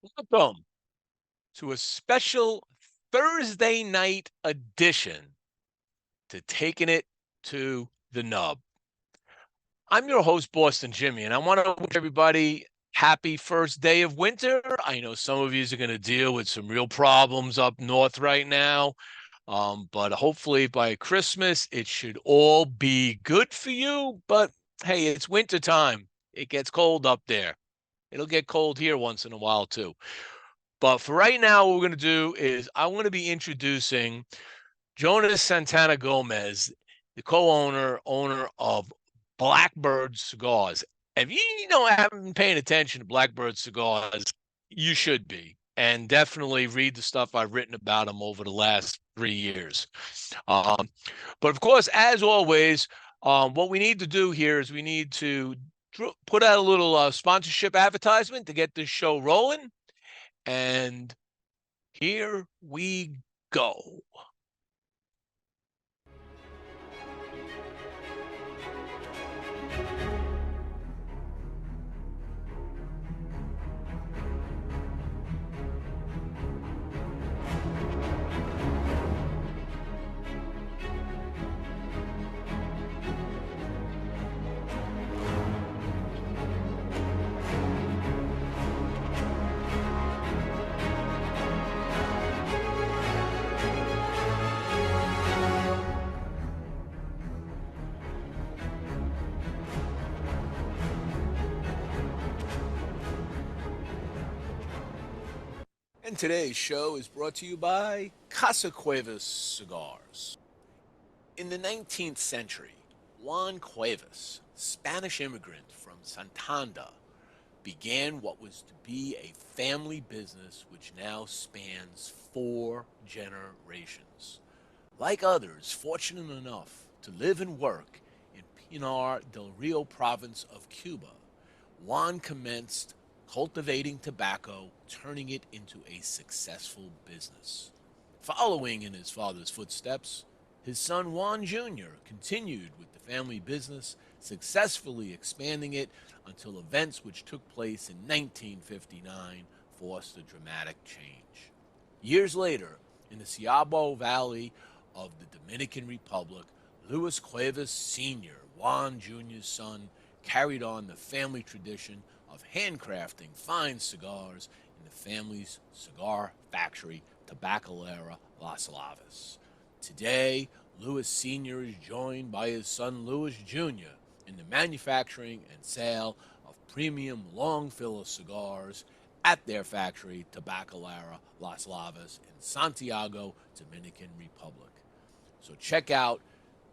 Welcome to a special Thursday night edition to Taking It to the Nub. I'm your host, Boston Jimmie, and I want to wish everybody happy first day of winter. I know some of you are going to deal with some real problems up north right now, but hopefully by Christmas, it should all be good for you. But hey, it's winter time. It gets cold up there. It'll get cold here once in a while, too. But for right now, what we're going to do is I want to be introducing Jonas Santana Gomez, the owner of Blackbird Cigars. If you haven't been paying attention to Blackbird Cigars, you should be. And definitely read the stuff I've written about them over the last 3 years. Um, but of course, as always, what we need to do here is we need to put out a little sponsorship advertisement to get this show rolling. And here we go. And today's show is brought to you by Casa Cuevas Cigars. In the 19th century, Juan Cuevas, Spanish immigrant from Santander, began what was to be a family business which now spans 4 generations. Like others fortunate enough to live and work in Pinar del Rio province of Cuba, Juan commenced cultivating tobacco, turning it into a successful business. Following in his father's footsteps, his son Juan Jr. continued with the family business, successfully expanding it until events which took place in 1959 forced a dramatic change. Years later, in the Ciabo Valley of the Dominican Republic, Luis Cuevas Sr., Juan Jr.'s son, carried on the family tradition of handcrafting fine cigars in the family's cigar factory, Tabacalera Las Lavas. Today, Luis Sr. is joined by his son Luis Jr. in the manufacturing and sale of premium long filler cigars at their factory, Tabacalera Las Lavas in Santiago, Dominican Republic. So check out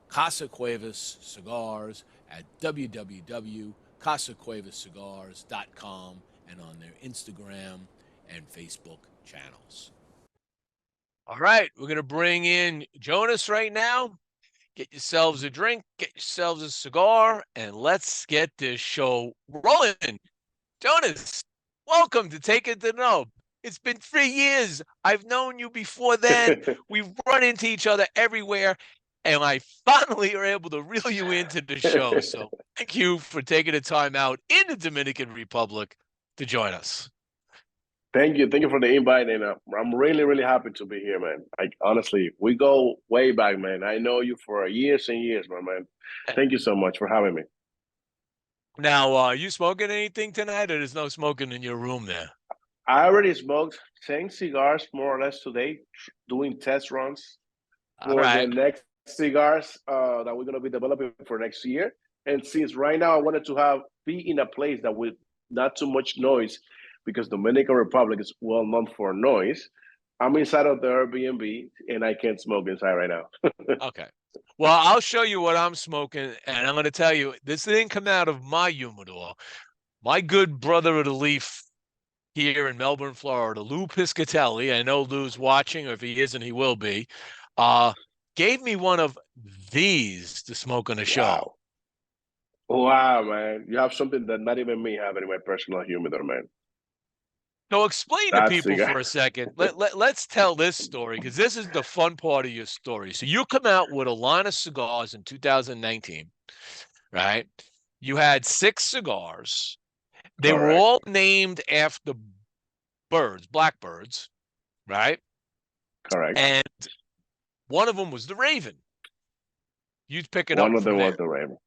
Casa Cuevas Cigars at www.casacuevascigars.com and on their Instagram and Facebook channels. All right, we're going to bring in Jonas right now. Get yourselves a drink, get yourselves a cigar, and let's get this show rolling. Jonas, welcome to Take It to the Nub. It's been 3 years. I've known you before then. We've run into each other everywhere, and I finally are able to reel you into the show. So thank you for taking the time out in the Dominican Republic to join us. Thank you for the invite, and I'm really happy to be here, man. Like honestly, we go way back, man. I know you for years and years, my man. Thank you so much for having me. Now, are you smoking anything tonight, or there's no smoking in your room there? I already smoked 10 cigars more or less today, doing test runs for the next cigars that we're gonna be developing for next year. And since right now I wanted to be in a place that with not too much noise, because Dominican Republic is well known for noise. I'm inside of the Airbnb and I can't smoke inside right now. Okay. Well, I'll show you what I'm smoking, and I'm going to tell you, this didn't come out of my humidor. My good brother of the leaf here in Melbourne, Florida, Lou Piscatelli, I know Lou's watching, or if he isn't, he will be, gave me one of these to smoke on the show. Wow, man. You have something that not even me have in my personal humidor, man. So explain to people for a second. Let's tell this story, because this is the fun part of your story. So you come out with a line of cigars in 2019, right? You had 6 cigars. They were all named after birds, blackbirds, right? Correct. And one of them was the raven. You'd pick it One up of from them was there. the raven.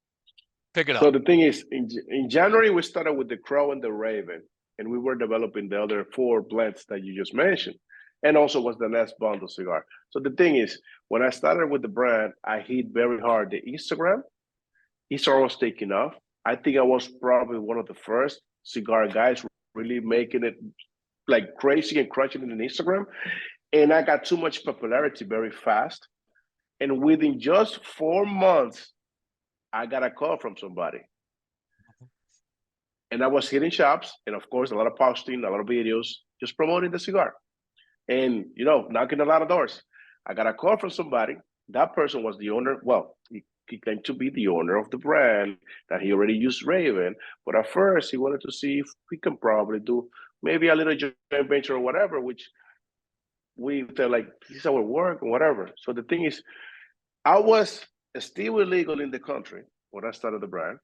Pick it So up. the thing is, in January, we started with the crow and the raven, and we were developing the other 4 blends that you just mentioned, and also was the last bundle cigar. So the thing is, when I started with the brand, I hit very hard the Instagram. Instagram was taking off. I think I was probably one of the first cigar guys really making it like crazy and crushing it in Instagram. And I got too much popularity very fast. And within just 4 months, I got a call from somebody. And I was hitting shops, and of course, a lot of posting, a lot of videos, just promoting the cigar. And, knocking a lot of doors. I got a call from somebody. That person was the owner. Well, he claimed to be the owner of the brand, that he already used Raven. But at first, he wanted to see if we can probably do maybe a little joint venture or whatever, which we felt like this is our work or whatever. So the thing is, I was still illegal in the country when I started the brand.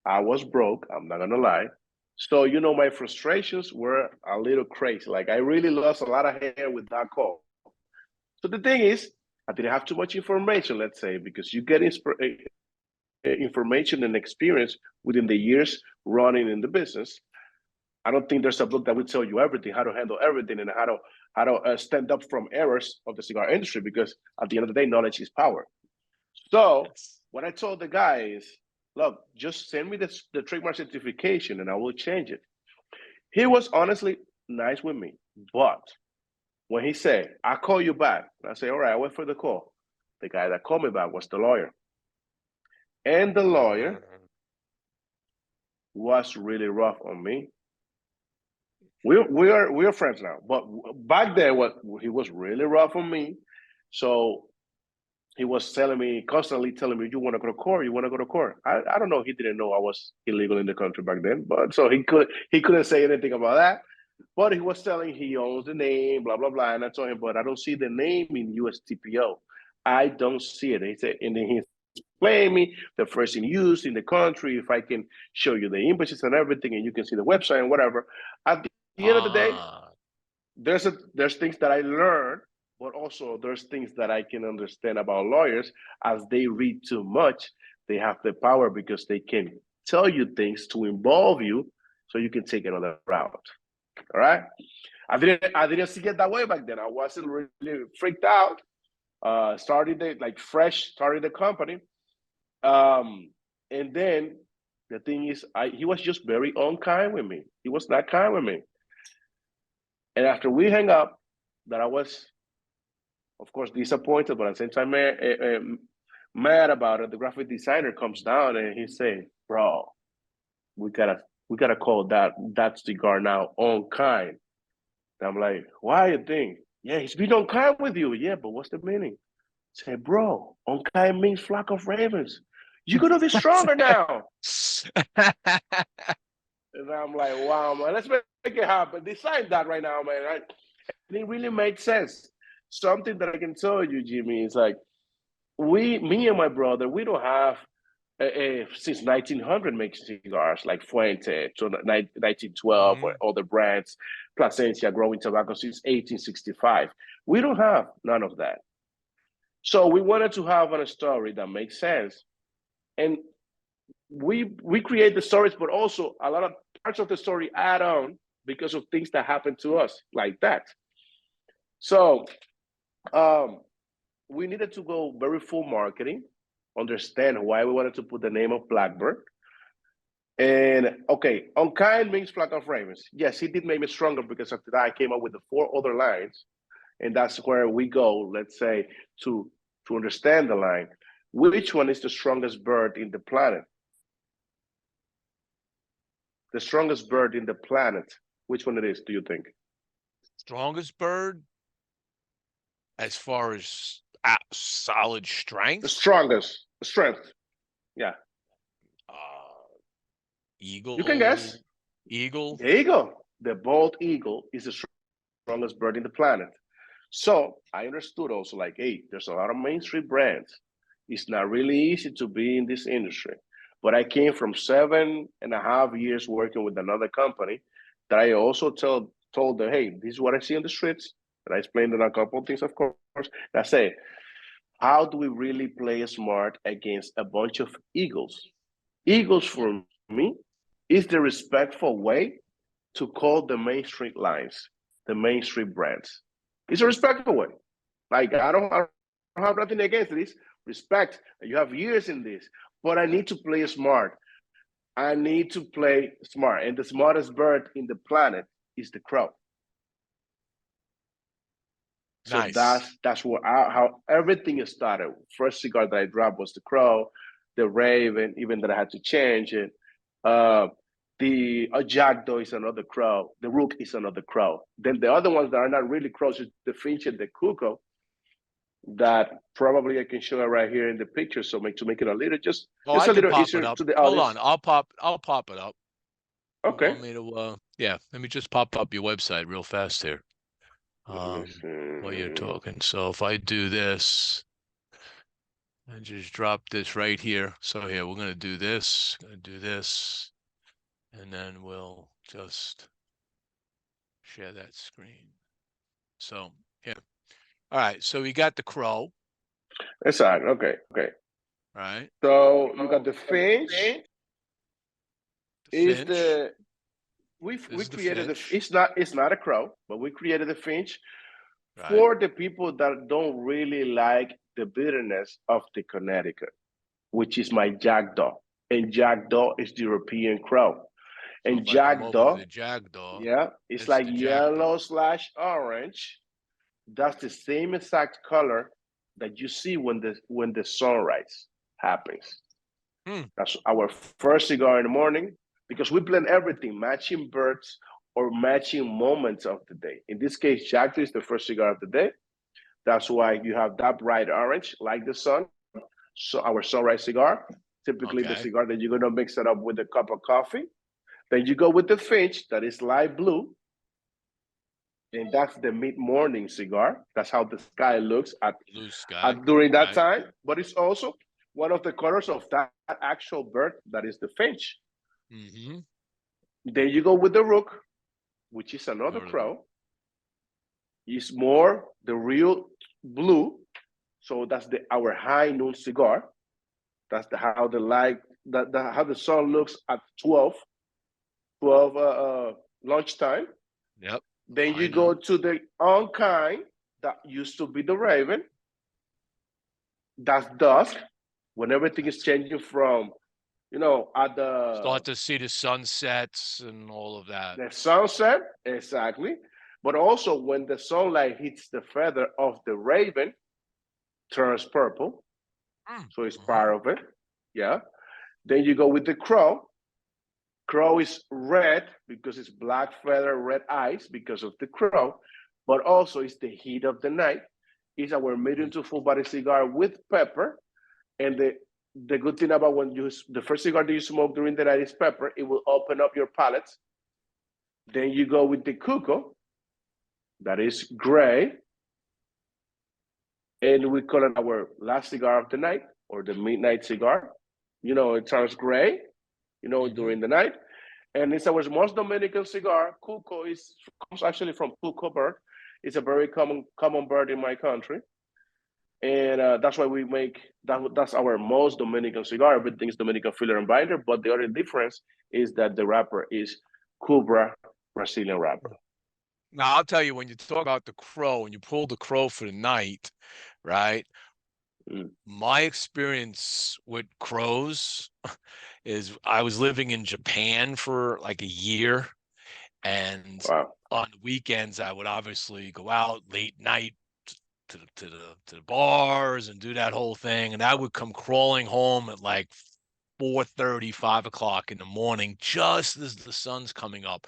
I was broke, I'm not gonna lie. So, my frustrations were a little crazy. Like, I really lost a lot of hair with that call. So the thing is, I didn't have too much information, let's say, because you get information and experience within the years running in the business. I don't think there's a book that will tell you everything, how to handle everything, and how to stand up from errors of the cigar industry, because at the end of the day, knowledge is power. So what I told the guy is, look, just send me the trademark certification and I will change it. He was honestly nice with me, but when he said, I'll call you back, I say, all right, I wait for the call. The guy that called me back was the lawyer. And the lawyer was really rough on me. We are friends now, but back then he was really rough on me. So he was constantly telling me, you want to go to court, you want to go to court. I don't know, he didn't know I was illegal in the country back then, but so he couldn't say anything about that. But he was telling he owns the name, blah, blah, blah. And I told him, but I don't see the name in USTPO. I don't see it. He said, and then he explained me the first in use in the country, if I can show you the images and everything, and you can see the website and whatever. At the end of the day, there's things that I learned, but also there's things that I can understand about lawyers. As they read too much, they have the power because they can tell you things to involve you so you can take another route. All right. I didn't see it that way back then. I wasn't really freaked out. Started the company. And then the thing is, he was just very unkind with me. He was not kind with me. And after we hang up, that I was, of course, disappointed, but at the same time mad about it. The graphic designer comes down and he say, "Bro, we gotta call that cigar now unkind." And I'm like, "Why you think?" "Yeah, he's been unkind with you." "Yeah, but what's the meaning?" Say, "Bro, unkind means flock of ravens. You're gonna be stronger now." And I'm like, "Wow, man, let's make it happen. Design that right now, man." Right? And it really made sense. Something that I can tell you, Jimmie, is like, me and my brother, we don't have since 1900 making cigars like Fuente, so 1912, or other brands, Plasencia growing tobacco since 1865. We don't have none of that. So we wanted to have a story that makes sense. And we create the stories, but also a lot of parts of the story add on because of things that happen to us like that. So we needed to go very full marketing, understand why we wanted to put the name of Blackbird. And okay, unkind means flock of ravens. Yes, he did make me stronger because after that I came up with the 4 other lines. And that's where we go, let's say, to understand the line. Which one is the strongest bird in the planet? The strongest bird in the planet. Which one it is, do you think? Strongest bird as far as solid strength? The strongest. Strength. Yeah. Eagle. You can guess. Eagle. The eagle. The bald eagle is the strongest bird in the planet. So I understood also, like, hey, there's a lot of mainstream brands. It's not really easy to be in this industry. But I came from 7.5 years working with another company that I also tell told them, hey, this is what I see on the streets. And I explained them a couple of things, of course. And I say, how do we really play smart against a bunch of eagles? Eagles, for me, is the respectful way to call the main street lines, the main street brands. It's a respectful way. Like, I don't have nothing against this. Respect. You have years in this, but I need to play smart. I need to play smart. And the smartest bird in the planet is the crow. So Nice. that's how everything started. First cigar that I dropped was the crow, the raven, even that I had to change it. A jackdaw is another crow. The rook is another crow. Then the other ones that are not really crows is the finch and the cuckoo. That probably I can show it right here in the picture. So to make it a little just a little easier to the audience. Hold on, I'll pop it up. Okay. You want me to yeah, let me just pop up your website real fast here. While you're talking. So if I do this and just drop this right here. So here, we're gonna do this, and then we'll just share that screen. So here. All right, so we got the crow. Exactly. Okay. All right. So you got the finch. We created the it's not a crow, but we created the finch for the people that don't really like the bitterness of the Connecticut, which is my jackdaw. And jackdaw is the European crow. So and jackdaw, yeah, it's like yellow/orange. That's the same exact color that you see when the sunrise happens. That's our first cigar in the morning, because we blend everything, matching birds or matching moments of the day. In this case, jackdaw is the first cigar of the day. That's why you have that bright orange, like the sun. So our sunrise cigar, typically the cigar that you're gonna mix it up with a cup of coffee. Then you go with the finch, that is light blue. And that's the mid-morning cigar. That's how the sky looks during that time. But it's also one of the colors of that actual bird, that is the finch. Then you go with the rook, which is another crow. It's more the real blue. So that's our high noon cigar. That's how the sun looks at 12 lunchtime. Yep. Then you go to the unkind, that used to be the raven. That's dusk, when everything is changing from, at the start to see the sunsets and all of that. The sunset, exactly. But also when the sunlight hits the feather of the raven, turns purple. So it's part of it. Yeah. Then you go with the crow. Crow is red because it's black feather, red eyes because of the crow, but also it's the heat of the night. It's our medium to full body cigar with pepper. And the good thing about the first cigar that you smoke during the night is pepper, it will open up your palate. Then you go with the cuckoo, that is gray. And we call it our last cigar of the night, or the midnight cigar. It turns gray, during the night. And it's our most Dominican cigar. Cuco comes actually from cuco bird. It's a very common bird in my country. And that's why we make that's our most Dominican cigar. Everything is Dominican filler and binder, but the other difference is that the wrapper is Cubra Brazilian wrapper. Now, I'll tell you, when you talk about the crow and you pull the crow for the night, right? My experience with crows is I was living in Japan for like a year. And on weekends, I would obviously go out late night to the bars and do that whole thing. And I would come crawling home at like 4:30, 5 o'clock in the morning, just as the sun's coming up.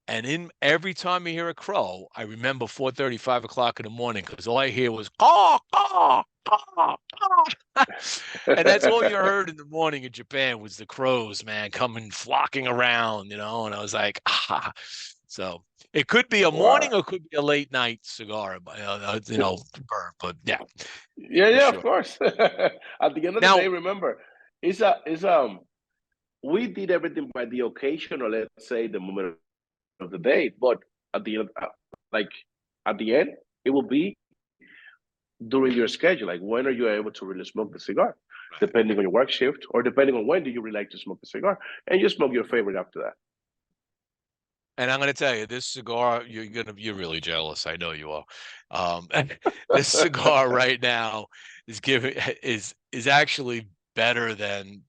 And every time you hear a crow, I remember 4:30, 5 o'clock in the morning, because all I hear was caw, caw, caw, caw. And that's all you heard in the morning in Japan was the crows, man, coming flocking around, and I was like, ah. So it could be a morning or it could be a late night cigar, bird, but yeah. Yeah, of course. At the end of the day, remember, we did everything by the occasion, or let's say the moment of the day, but at the end, like at the end, it will be during your schedule. Like when are you able to really smoke the cigar, depending on your work shift, or depending on when do you really like to smoke the cigar, and you smoke your favorite after that. And I'm going to tell you, this cigar, you're really jealous. I know you are. This cigar right now is actually better than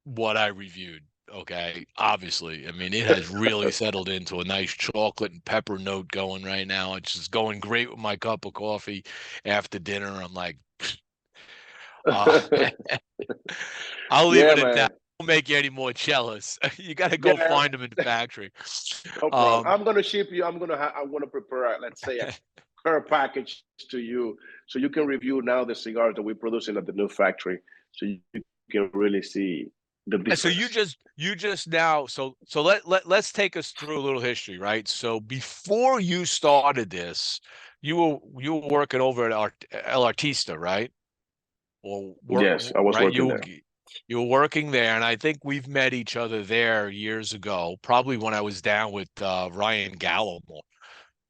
what I reviewed. Okay, obviously, I mean, it has really settled into a nice chocolate and pepper note going right now. It's just going great with my cup of coffee after dinner. I'm like, uh, I'll leave Yeah, it at that. man. Won't make you any more jealous. You got to go Yeah, find them in the factory. no problem. I'm gonna ship you. I'm gonna prepare, let's say, a care package to you, so you can review now the cigars that we're producing at the new factory, so you can really see the So difference. you just now let's take us through a little history, right? So before you started this, you were working over at El Artista, right? Or work Yes, I was right? working there. You were working there, and I think we've met each other there years ago, probably when I was down with Ryan Gallimore.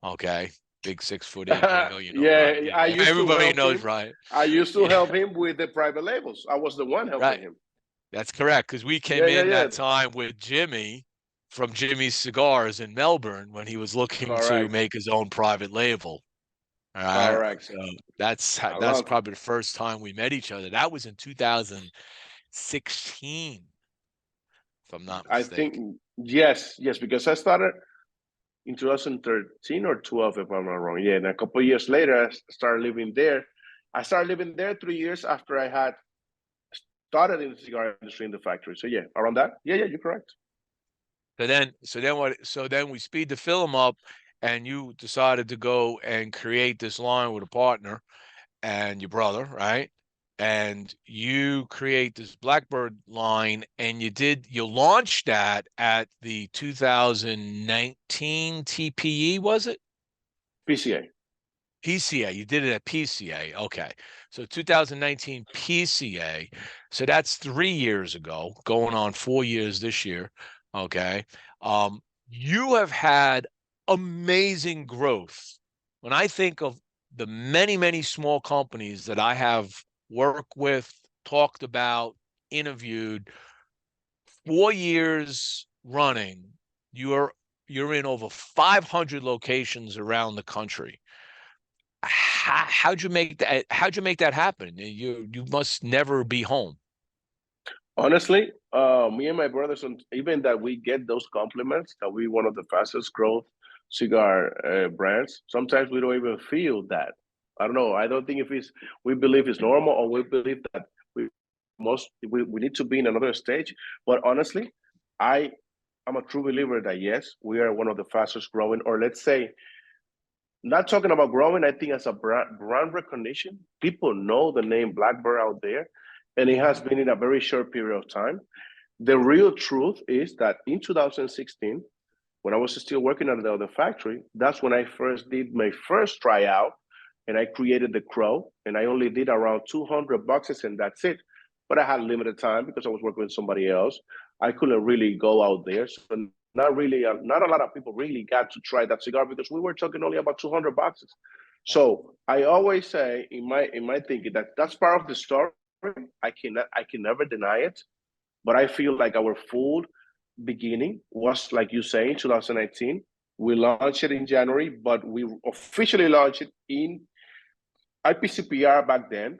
Okay, big 6'8" gringo, you know, Yeah, Ryan. Yeah, I used to everybody help knows him. Ryan. I used to Yeah, help him with the private labels. I was the one helping right. him. That's correct, because we Yeah, came yeah, in yeah. that time with Jimmie from Jimmie's Cigars in Melbourne when he was looking to Correct. make his own private label. All right. Correct. So that's A that's long. probably the first time we met each other. That was in 2016, if I'm not I mistaken. think yes, because I started in 2013 or 12, if I'm not wrong. Yeah, and a couple of years later, I started living there. I started living there 3 years after I had started in the cigar industry in the factory. So yeah, around that. Yeah, you're correct. So then we speed the film up, and you decided to go and create this line with a partner and your brother, right? And you create this Blackbird line, and you launched that at the 2019 TPE, was it? PCA. PCA. You did it at PCA. Okay. So 2019 PCA. So that's 3 years ago, going on 4 years this year. Okay. You have had amazing growth. When I think of the many, many small companies that I have worked with, talked about, interviewed, 4 years running, you're in over 500 locations around the country. How'd you make that? How'd you make that happen? You must never be home. Honestly, me and my brothers, even that we get those compliments that we one of the fastest growth cigar brands. Sometimes we don't even feel that. I don't know. I don't think if it's we believe it's normal or we believe that we need to be in another stage. But honestly, I am a true believer that yes, we are one of the fastest growing, or let's say not talking about growing, I think as a brand recognition, people know the name Blackbird out there, and it has been in a very short period of time. The real truth is that in 2016, when I was still working at the other factory, that's when I first did my first tryout, and I created the Crow, and I only did around 200 boxes, and that's it. But I had limited time because I was working with somebody else. I couldn't really go out there, so not really, not a lot of people really got to try that cigar because we were talking only about 200 boxes. So I always say in my thinking that that's part of the story. I can never deny it, but I feel like our full beginning was like you say in 2019. We launched it in January, but we officially launched it in IPCPR back then,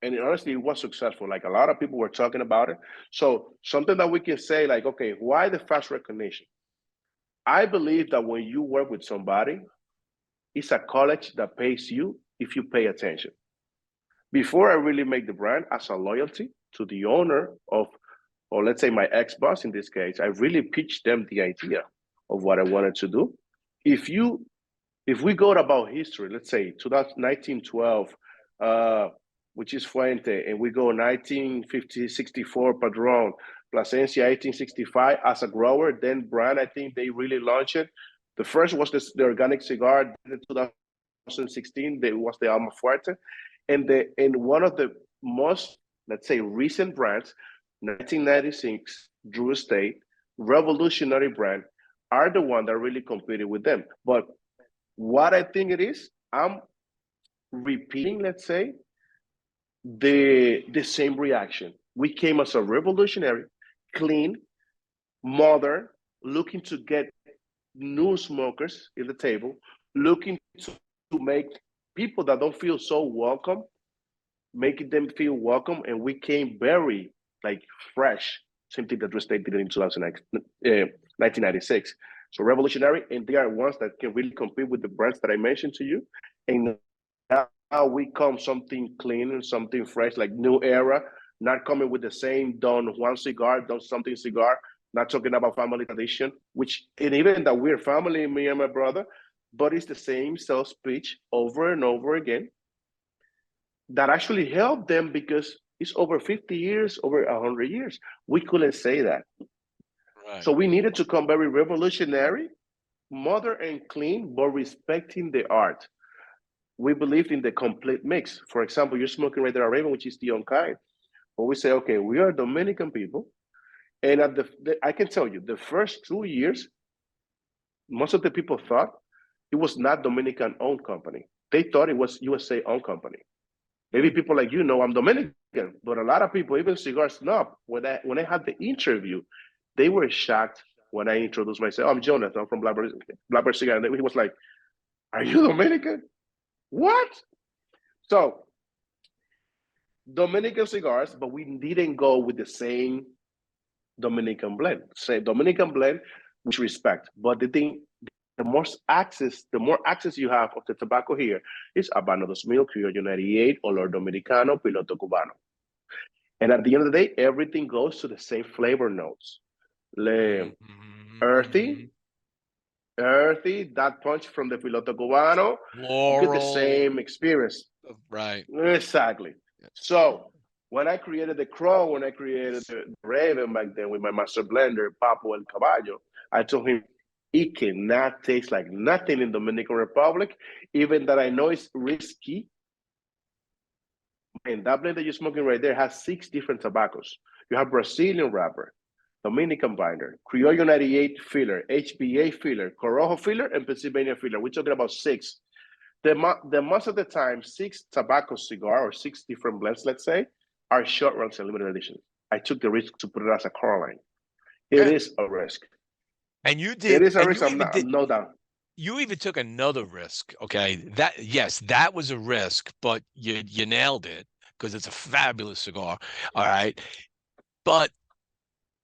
and honestly, it was successful. Like a lot of people were talking about it. So something that we can say, like, okay, why the fast recognition? I believe that when you work with somebody, it's a college that pays you if you pay attention. Before I really make the brand as a loyalty to the owner of, or let's say my ex-boss in this case, I really pitched them the idea of what I wanted to do. If you if we go about history, let's say 1912, which is Fuente, and we go 1950, 64 Padron, Plasencia 1865 as a grower, then brand, I think they really launched it. The first was the organic cigar in 2016, it was the Alma Fuerte. And one of the most, let's say, recent brands, 1996, Drew Estate, revolutionary brand, are the one that really competed with them. But what I think it is, I'm repeating, let's say, the same reaction. We came as a revolutionary, clean, modern, looking to get new smokers in the table, looking to make people that don't feel so welcome, making them feel welcome, and we came very like fresh. Same thing that we stated in 1996. So revolutionary, and they are ones that can really compete with the brands that I mentioned to you. And now we come something clean and something fresh, like new era, not coming with the same Don Juan cigar, Don something cigar, not talking about family tradition, which, and even that we're family, me and my brother, but it's the same sales pitch over and over again that actually helped them because it's over 50 years, over 100 years. We couldn't say that. Right. So we needed to come very revolutionary, modern and clean, but respecting the art. We believed in the complete mix. For example, you're smoking right there a Raven, which is the unkind. But we say, okay, we are Dominican people. And at I can tell you, the first 2 years, most of the people thought it was not Dominican-owned company. They thought it was USA-owned company. Maybe people like I'm Dominican, but a lot of people, even Cigar Snob, when I had the interview, they were shocked when I introduced myself. I'm Jonas, I'm from Blackbird Cigar. And he was like, "Are you Dominican? What?" So Dominican cigars, but we didn't go with the same Dominican blend. Same Dominican blend, with respect. But the thing, the more access you have of the tobacco here is Habano 2000, Criollo 98, Olor Dominicano, Piloto Cubano. And at the end of the day, everything goes to the same flavor notes. Earthy, that punch from the Piloto Cubano, you get the same experience. Right. Exactly. So when I created the Crow, when I created the Raven back then with my master blender, Papo El Caballo, I told him, it cannot taste like nothing in Dominican Republic, even that I know it's risky. And that blend that you're smoking right there has 6 different tobaccos. You have Brazilian wrapper, Dominican binder, Criollo 98 filler, HBA filler, Corojo filler, and Pennsylvania filler. We're talking about 6. The most of the time, 6 tobacco cigar or 6 different blends, let's say, are short runs and limited editions. I took the risk to put it as a car line. It is a risk. And you did. It is a risk, no doubt. You even took another risk, okay? That was a risk, but you nailed it because it's a fabulous cigar, all right? But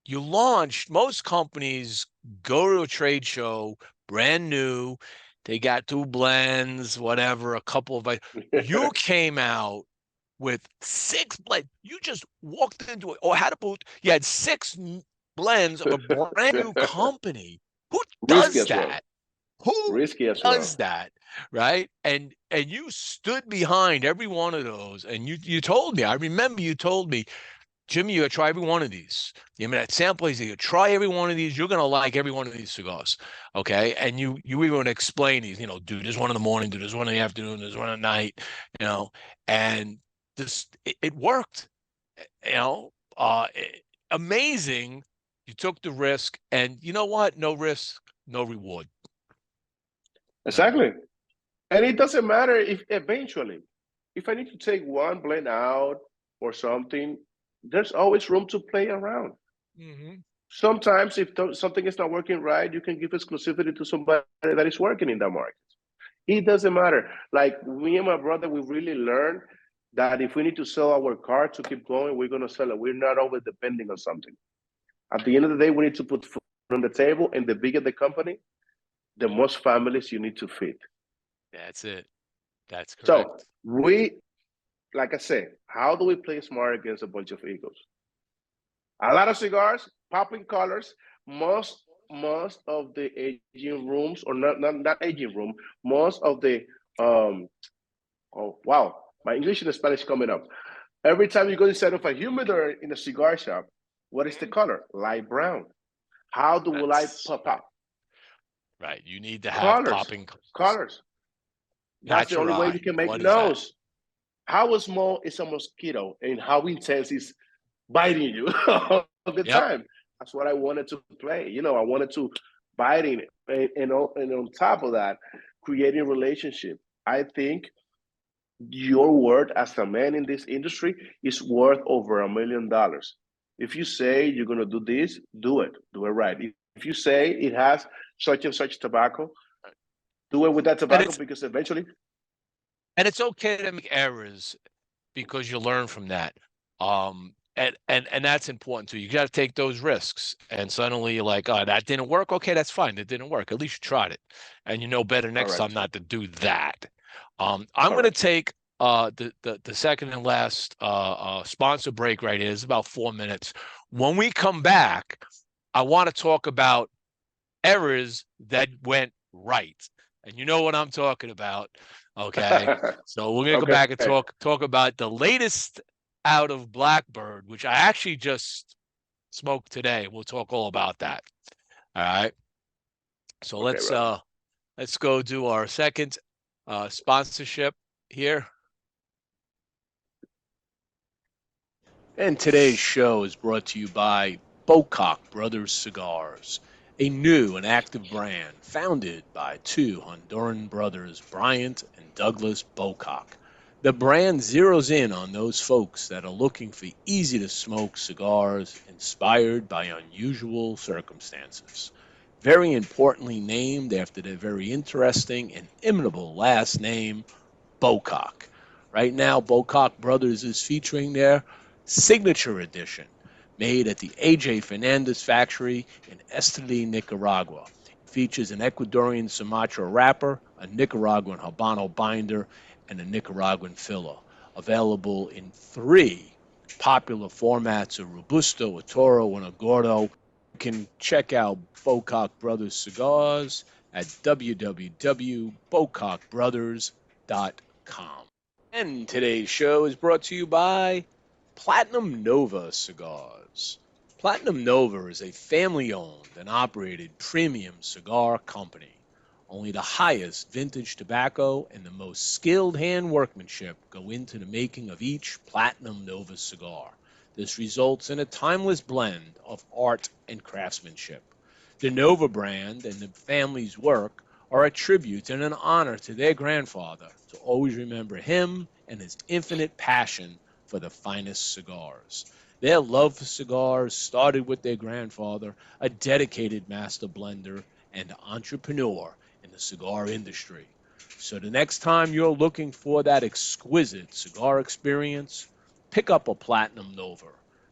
you launched, most companies go to a trade show, brand new, they got 2 blends, whatever, a couple of, you came out with 6 blends. You just walked into it, or had a booth, you had 6 blends of a brand new company. Who does that? Who does that, right? And you stood behind every one of those, and you told me, I remember you told me, Jimmie, you gotta try every one of these. I mean, at sample, you gotta try every one of these. You're gonna like every one of these cigars, okay? And you even explain these, do this one in the morning, do this one in the afternoon, this one at night, and it worked, amazing. You took the risk, and you know what? No risk, no reward. Exactly. And it doesn't matter if eventually, if I need to take one blend out or something, there's always room to play around. Mm-hmm. Sometimes if something is not working right, you can give exclusivity to somebody that is working in that market. It doesn't matter. Like me and my brother, we really learned that if we need to sell our car to keep going, we're going to sell it. We're not always depending on something. At the end of the day, we need to put food on the table, and the bigger the company, the most families you need to feed. That's it. That's correct. So we, like I said, how do we play smart against a bunch of egos? A lot of cigars, popping colors. Most of the aging rooms, or not aging room, most of the oh wow, my English and Spanish coming up. Every time you go inside of a humidor in a cigar shop, what is the color? Light brown. How do we light pop up? Right. You need to have popping colors. That's the only way you can make nose. How small is a mosquito and how intense is biting you all the time? That's what I wanted to play. I wanted to biting, and on top of that, creating relationship. I think your word as a man in this industry is worth over $1 million. If you say you're gonna do this, do it right. If you say it has such and such tobacco, do it with that And tobacco it's because eventually. and it's okay to make errors because you learn from that. And that's important too. You got to take those risks. And suddenly you're like, oh, that didn't work. Okay, that's fine. That didn't work. At least you tried it, and you know better next time Correct. not to do that. I'm going to Correct. take the second and last sponsor break right here. It's about 4 minutes. When we come back, I want to talk about errors that went right. And you know what I'm talking about. Okay. So we're gonna go Okay. back and talk about the latest out of Blackbird, which I actually just smoked today. We'll talk all about that. All right. So Okay, brother. let's go do our second sponsorship here. And today's show is brought to you by Bocock Brothers Cigars, a new and active brand founded by two Honduran brothers, Bryant and Douglas Bocock. The brand zeroes in on those folks that are looking for easy to smoke cigars inspired by unusual circumstances. Very importantly named after their very interesting and imitable last name, Bocock. Right now, Bocock Brothers is featuring their signature edition, made at the AJ Fernandez factory in Esteli, Nicaragua. It features an Ecuadorian Sumatra wrapper, a Nicaraguan Habano binder, and a Nicaraguan filler. Available in three popular formats, a Robusto, a Toro, and a Gordo. You can check out Bocock Brothers Cigars at www.bocockbrothers.com. And today's show is brought to you by Platinum Nova Cigars. Platinum Nova is a family owned and operated premium cigar company. Only the highest vintage tobacco and the most skilled hand workmanship go into the making of each Platinum Nova cigar. This results in a timeless blend of art and craftsmanship. The Nova brand and the family's work are a tribute and an honor to their grandfather to always remember him and his infinite passion for the finest cigars. Their love for cigars started with their grandfather, a dedicated master blender and entrepreneur in the cigar industry. So the next time you're looking for that exquisite cigar experience, pick up a Platinum Nova.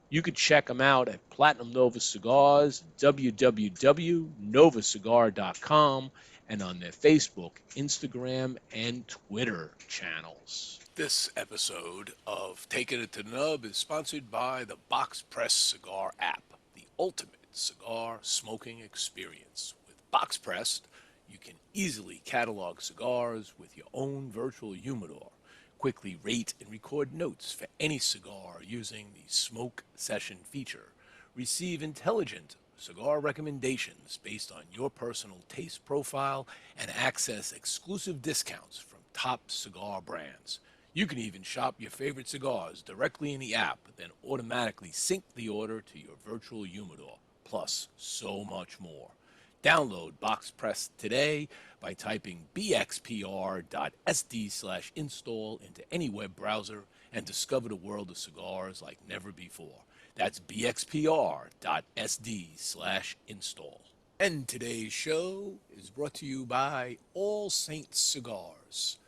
You can check them out at Platinum Nova Cigars, www.novacigar.com, and on their Facebook, Instagram, and Twitter channels. This episode of Taking It to the Nub is sponsored by the Box Press Cigar app, the ultimate cigar smoking experience. With Box Pressed, you can easily catalog cigars with your own virtual humidor, quickly rate and record notes for any cigar using the Smoke Session feature, receive intelligent cigar recommendations based on your personal taste profile, and access exclusive discounts from top cigar brands. You can even shop your favorite cigars directly in the app, then automatically sync the order to your virtual humidor, plus so much more. Download BoxPress today by typing bxpr.sd/install into any web browser and discover the world of cigars like never before. That's bxpr.sd/install. And today's show is brought to you by All Saints Cigars,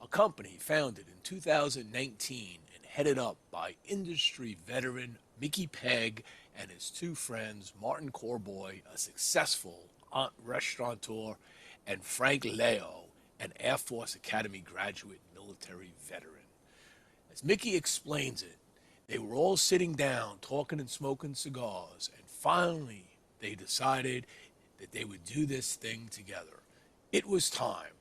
a company founded in 2019 and headed up by industry veteran Mickey Pegg and his two friends, Martin Corboy, a successful restaurateur, and Frank Leo, an Air Force Academy graduate military veteran. As Mickey explains it, they were all sitting down talking and smoking cigars, and finally they decided that they would do this thing together. It was time.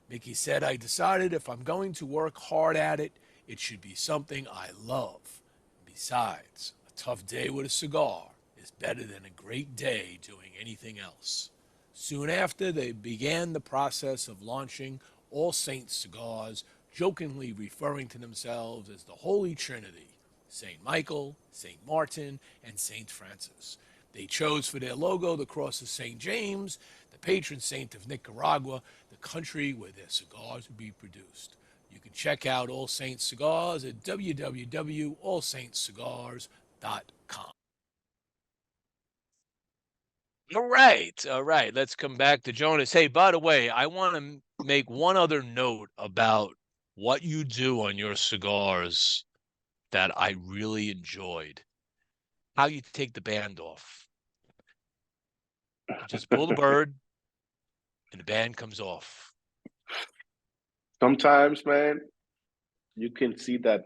Mickey said, I decided if I'm going to work hard at it, it should be something I love. Besides, a tough day with a cigar is better than a great day doing anything else. Soon after, they began the process of launching All Saints Cigars, jokingly referring to themselves as the Holy Trinity, St. Michael, St. Martin, and St. Francis. They chose for their logo the cross of St. James, the patron saint of Nicaragua, the country where their cigars would be produced. You can check out All Saints Cigars at www.allsaintscigars.com. All right. All right. Let's come back to Jonas. Hey, by the way, I want to make one other note about what you do on your cigars that I really enjoyed. How you take the band off. You just pull the bird and the band comes off. Sometimes, man, you can see that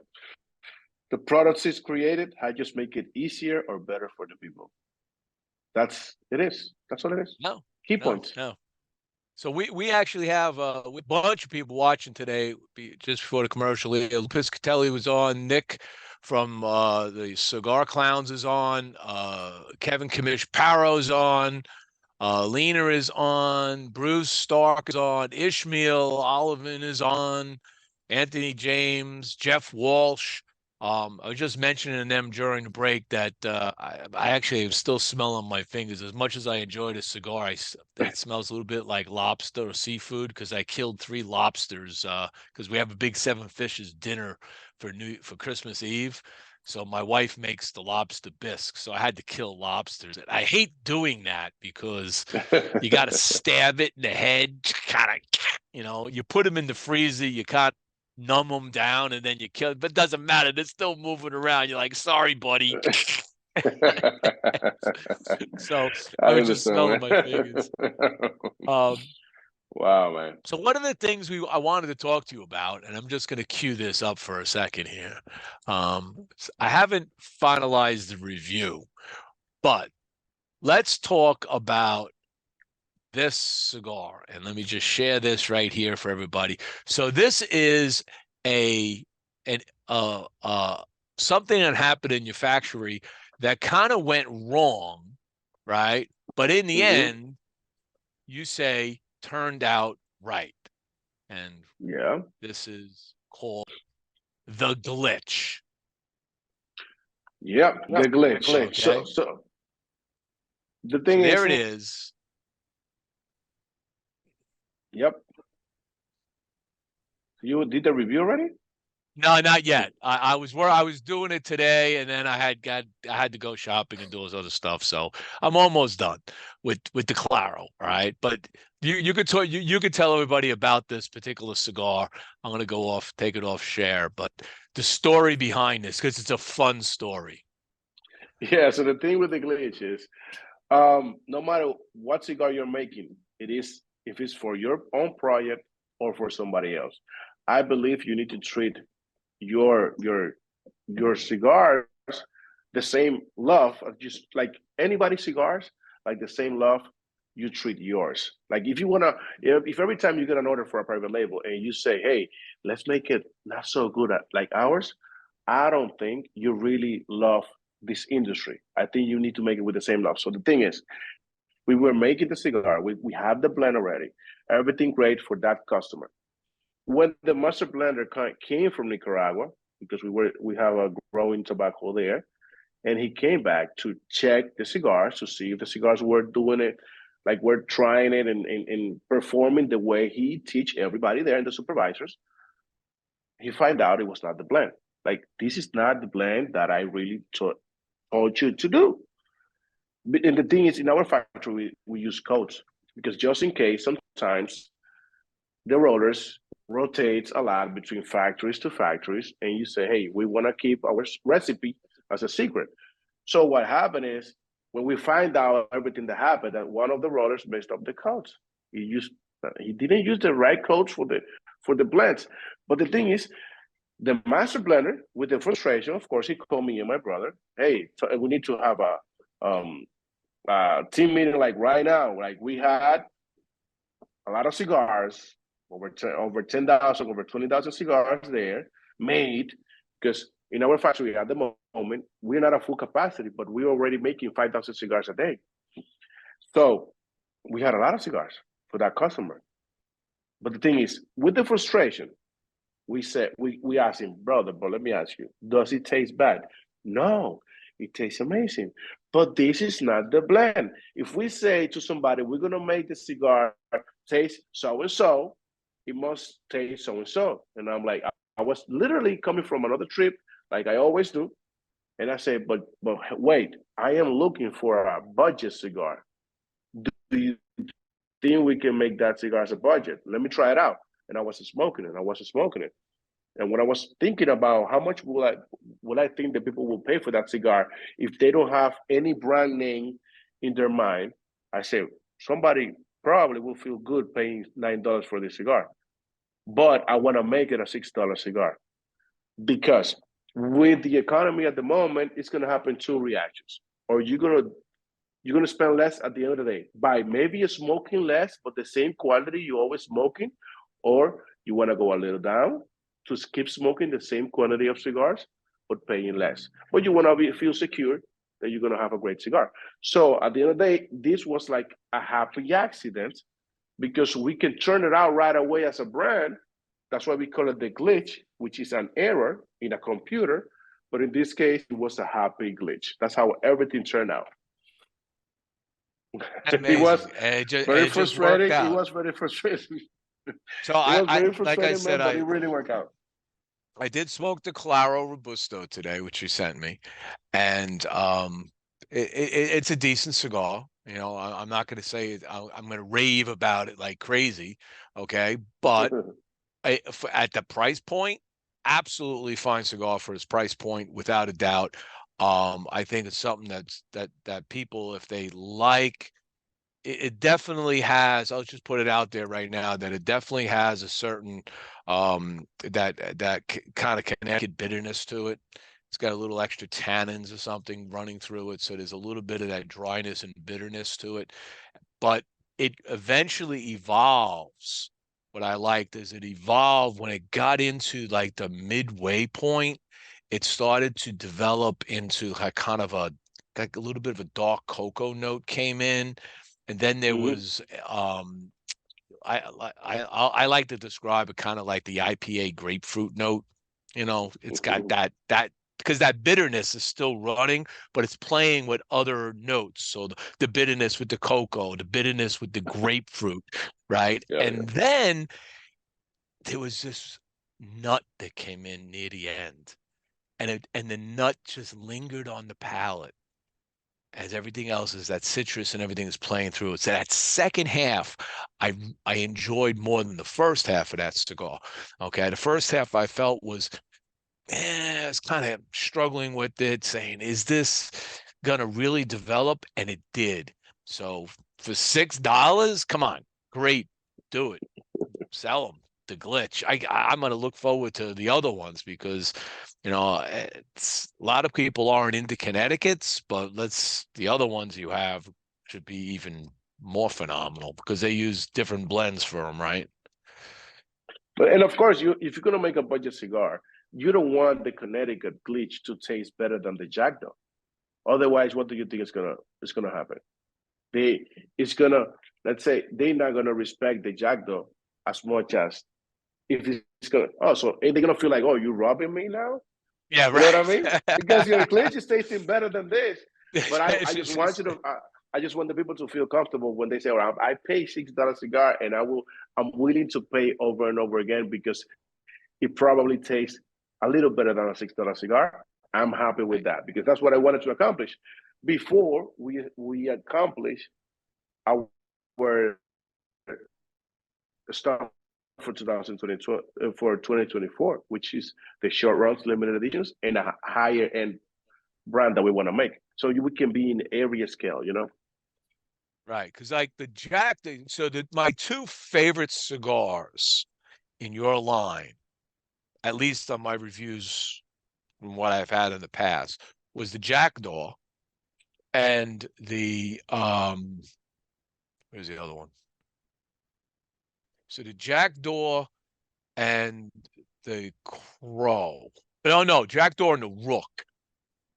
the products is created. I just make it easier or better for the people. That's all it is. No. Key points. No. So we actually have a bunch of people watching today. Just before the commercial, Piscatelli was on. Nick from the Cigar Clowns is on. Kevin Kamish Paro's on. Lena is on. Bruce Stark is on. Ishmael Olivan is on. Anthony James, Jeff Walsh. I was just mentioning them during the break that I actually am still smelling my fingers. As much as I enjoyed a cigar, it smells a little bit like lobster or seafood because I killed 3 lobsters because we have a big 7 fishes dinner for Christmas Eve. So my wife makes the lobster bisque, so I had to kill lobsters. And I hate doing that because you got to stab it in the head, kind of, you put them in the freezer, you can't numb them down, and then you kill it. But it doesn't matter; they're still moving around. You're like, sorry, buddy. So I was just smelling my fingers. Wow, man. So one of the things I wanted to talk to you about, and I'm just going to cue this up for a second here. I haven't finalized the review, but let's talk about this cigar. And let me just share this right here for everybody. So this is something that happened in your factory that kind of went wrong, right? But in the end, you say turned out right. And yeah, this is called the glitch. Yep, the glitch. Okay. So the thing is, there it is. Yep. You did the review already? No, not yet. I was doing it today, and then I had to go shopping and do all this other stuff. So I'm almost done with the Claro. All right, but you could talk. You could tell everybody about this particular cigar. I'm gonna take it off share, but the story behind this, because it's a fun story. Yeah. So the thing with the glitch is, no matter what cigar you're making, if it's for your own project or for somebody else, I believe you need to treat your cigars the same love, just like anybody's cigars, like the same love you treat yours. Like if every time you get an order for a private label and you say, hey, let's make it not so good like ours, I don't think you really love this industry. I think you need to make it with the same love. So the thing is, we were making the cigar, we have the blend already, everything great for that customer. When the master blender came from Nicaragua, because we have a growing tobacco there, and he came back to check the cigars to see if the cigars were doing it, like we're trying it and performing the way he teach everybody there and the supervisors. He find out it was not the blend. Like, this is not the blend that I really told you to do. And the thing is, in our factory, we use codes because just in case, sometimes the rollers rotates a lot between factories to factories, and you say, hey, we want to keep our recipe as a secret. So what happened is, when we find out everything that happened, that one of the rollers messed up the codes. He didn't use the right codes for the blends. But the thing is, the master blender, with the frustration, of course, he called me and my brother, hey, we need to have a team meeting like right now. Like, we had a lot of cigars, over 10,000, over 20,000 cigars there made, because in our factory at the moment, we're not at full capacity, but we're already making 5,000 cigars a day. So we had a lot of cigars for that customer. But the thing is, with the frustration, we asked him, brother, but let me ask you, does it taste bad? No, it tastes amazing. But this is not the blend. If we say to somebody, we're going to make the cigar taste so and so, it must taste so and so. And I'm like, I was literally coming from another trip, like I always do. And I say, but wait, I am looking for a budget cigar. Do you think we can make that cigar as a budget? Let me try it out. And I wasn't smoking it. I wasn't smoking it. And when I was thinking about how much will I think that people will pay for that cigar if they don't have any brand name in their mind, I say somebody probably will feel good paying $9 for this cigar. But I want to make it a $6 cigar because with the economy at the moment, it's going to happen two reactions. Or you're gonna spend less at the end of the day by maybe smoking less, but the same quality you always smoking, or you want to go a little down to keep smoking the same quantity of cigars, but paying less. But you want to feel secure that you're gonna have a great cigar. So at the end of the day, this was like a happy accident because we can turn it out right away as a brand. That's why we call it the glitch, which is an error in a computer. But in this case, it was a happy glitch. That's how everything turned out. Amazing. It was very just worked frustrating. It out. was very frustrating. So It was very like I frustrating, said, man, but it really worked out. I did smoke the Claro Robusto today, which you sent me, and it's a decent cigar. You know, I'm not going to say I'm going to rave about it like crazy, okay? But at the price point, absolutely fine cigar for its price point, without a doubt. I think it's something that people, if they like, it definitely has. I'll just put it out there right now that it definitely has a certain that kind of Connecticut bitterness to it. It's got a little extra tannins or something running through it, so there's a little bit of that dryness and bitterness to it. But it eventually evolves. What I liked is it evolved when it got into like the midway point. It started to develop into like kind of like a little bit of a dark cocoa note came in, and then there was I like to describe it kind of like the IPA grapefruit note. You know, it's got that because that bitterness is still running, but it's playing with other notes. So the bitterness with the cocoa, the bitterness with the grapefruit, right? Yeah, And then there was this nut that came in near the end, and the nut just lingered on the palate as everything else is that citrus and everything is playing through it. So that second half, I enjoyed more than the first half of that cigar. Okay, the first half I felt was, I was kind of struggling with it, saying, is this gonna really develop? And it did. So for $6, come on, great, do it, sell them. The glitch. I'm gonna look forward to the other ones because it's a lot of people aren't into Connecticut's, but the other ones you have should be even more phenomenal because they use different blends for them, right? and of course, if you're gonna make a budget cigar, you don't want the Connecticut glitch to taste better than the Jackdaw. Otherwise, what do you think is gonna happen? It's gonna, let's say they're not gonna respect the Jackdaw as much as if it's gonna. Oh, so they're gonna feel like, oh, you robbing me now? Yeah, You know what I right. mean? Because your glitch is tasting better than this. But I just want you to. I just want the people to feel comfortable when they say, "Well, I pay $6 cigar, and I'm willing to pay over and over again because it probably tastes a little better than a $6 cigar." I'm happy with Right. that because that's what I wanted to accomplish. Before we accomplish our stuff for 2022 for 2024, which is the short runs, limited editions, and a higher end brand that we want to make. So we can be in area scale, you know. Right, because like my two favorite cigars in your line, at least on my reviews from what I've had in the past, was the Jackdaw and the where's the other one? So the Jackdaw and the Crow. No, Jackdaw and the Rook.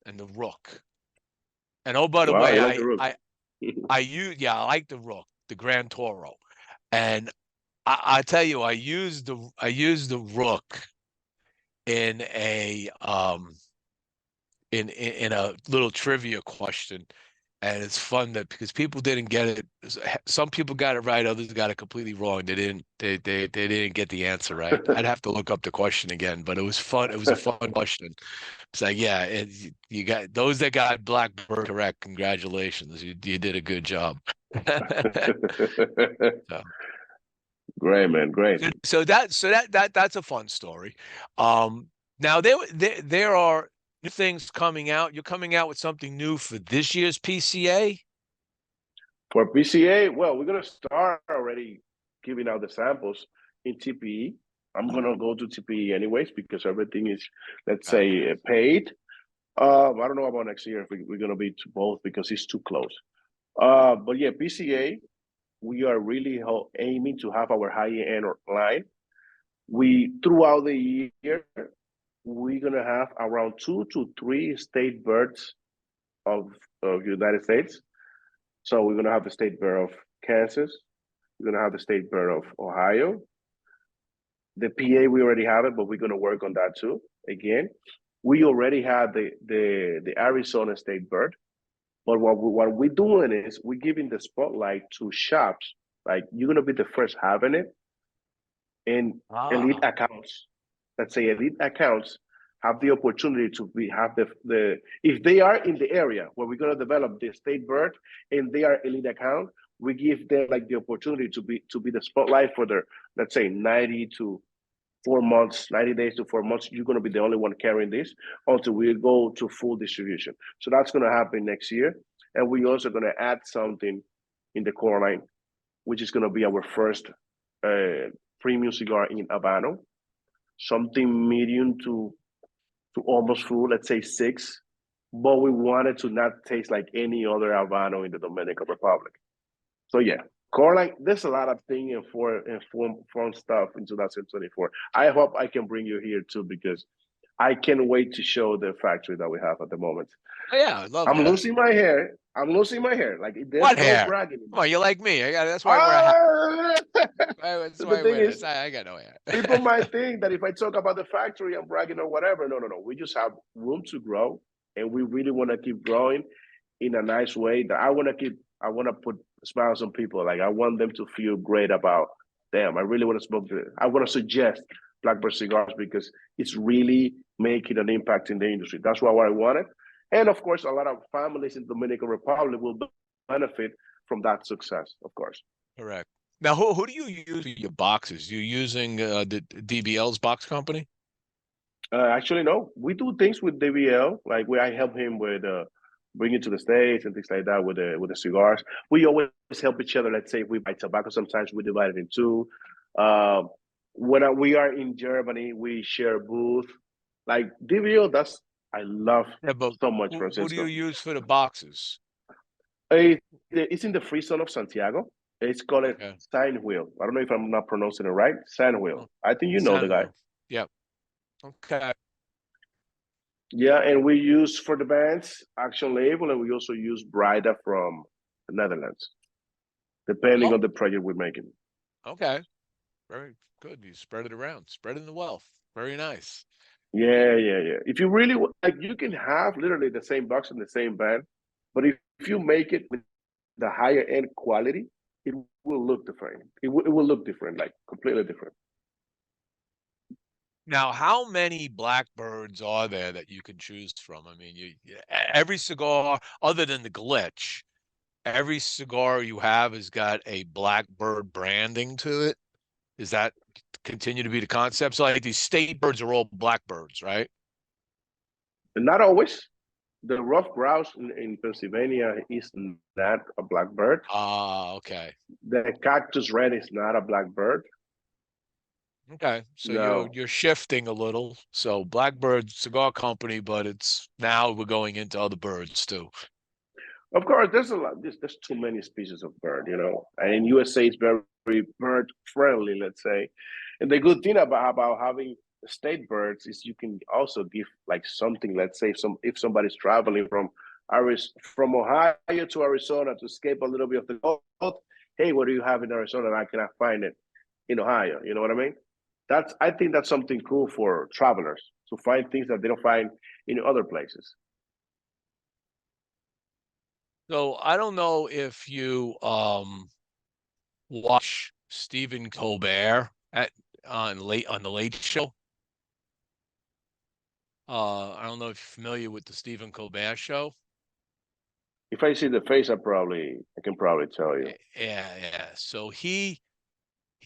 And the Rook. And oh, by the Wow, way, you like the rook. I like the Rook, the Grand Toro. And I tell you, I used the Rook in a in a little trivia question And it's fun that because people didn't get it. Some people got it right, others got it completely wrong. They didn't. They didn't get the answer right. I'd have to look up the question again, but it was fun. It was a fun question. It's like, yeah, you got those that got Blackbird correct. Congratulations, you did a good job. So, Great, man. Great. that's a fun story. Now there are new things coming out. You're coming out with something new for this year's PCA. For PCA, well, we're gonna start already giving out the samples in TPE. I'm gonna go to TPE anyways because everything is, let's say, paid. I don't know about next year if we're gonna be to both because it's too close. But yeah, PCA, we are really aiming to have our high-end line. We throughout the year, we're gonna have around 2 to 3 state birds of United States. So we're gonna have the state bird of Kansas. We're gonna have the state bird of Ohio. The PA we already have it, but we're gonna work on that too. Again, we already had the Arizona state bird, but what we're doing is we're giving the spotlight to shops. Like you're gonna be the first having it, and elite accounts. Let's say elite accounts have the opportunity to have the if they are in the area where we're gonna develop the state bird and they are elite account, we give them like the opportunity to be the spotlight for their, let's say, 90 to 4 months, 90 days to 4 months. You're gonna be the only one carrying this until we go to full distribution. So that's gonna happen next year, and we're also gonna add something in the core line, which is gonna be our first premium cigar in Habano, something medium to almost full, let's say 6, but we wanted to not taste like any other Habano in the Dominican Republic. So yeah, core there's a lot of things and fun stuff in 2024. I hope I can bring you here too because I can't wait to show the factory that we have at the moment. Oh, yeah, I love I'm that. losing my hair. I'm losing my hair. Like there's What no hair? bragging. Come on, you're like me. That's why we're that's why The thing is, I got no hair. people might think that if I talk about the factory, I'm bragging or whatever. No, no, no. We just have room to grow, and we really want to keep growing in a nice way. That I want to put smiles on people. Like I want them to feel great about them. I really want to smoke. I want to suggest Blackbird cigars because it's really making an impact in the industry. That's why I want it. And of course, a lot of families in the Dominican Republic will benefit from that success, of course. Correct. Now, who do you use for your boxes? You using the DBL's box company? Actually, no. We do things with DBL. Like I help him with bringing to the States and things like that with the cigars. We always help each other. Let's say if we buy tobacco, sometimes we divide it in two. When we are in Germany, we share a booth. Like DBL, I love so much, Francisco. Who do you use for the boxes? It's in the free zone of Santiago. It's called Sign Wheel. I don't know if I'm not pronouncing it right. Sign Wheel. I think you know the guy. Yep. Okay. Yeah, and we use for the bands Action Label, and we also use Brida from the Netherlands, depending on the project we're making. Okay. Very good. You spread it around, spreading the wealth. Very nice. Yeah. If you really like, you can have literally the same box and the same band, but if you make it with the higher end quality, it will look different. It will look different, like completely different. Now, how many Blackbirds are there that you can choose from? I mean, every cigar, other than the glitch, every cigar you have has got a Blackbird branding to it. Does that continue to be the concept? So like these state birds are all Blackbirds, right? And not always. The rough grouse in Pennsylvania is not a Blackbird. Okay. The cactus red is not a Blackbird. Okay, so you're shifting a little. So Blackbird Cigar Company, but it's now we're going into other birds too. Of course, there's a lot. There's too many species of bird, and in USA it's very bird friendly, let's say. And the good thing about having state birds is you can also give like something. Let's say if somebody's traveling from Ohio to Arizona to escape a little bit of the cold, hey, what do you have in Arizona? And I cannot find it in Ohio. You know what I mean? I think that's something cool for travelers to find things that they don't find in other places. So I don't know if you watch Stephen Colbert on the Late Show. I don't know if you're familiar with the Stephen Colbert Show. If I see the face, I can probably tell you. Yeah. So he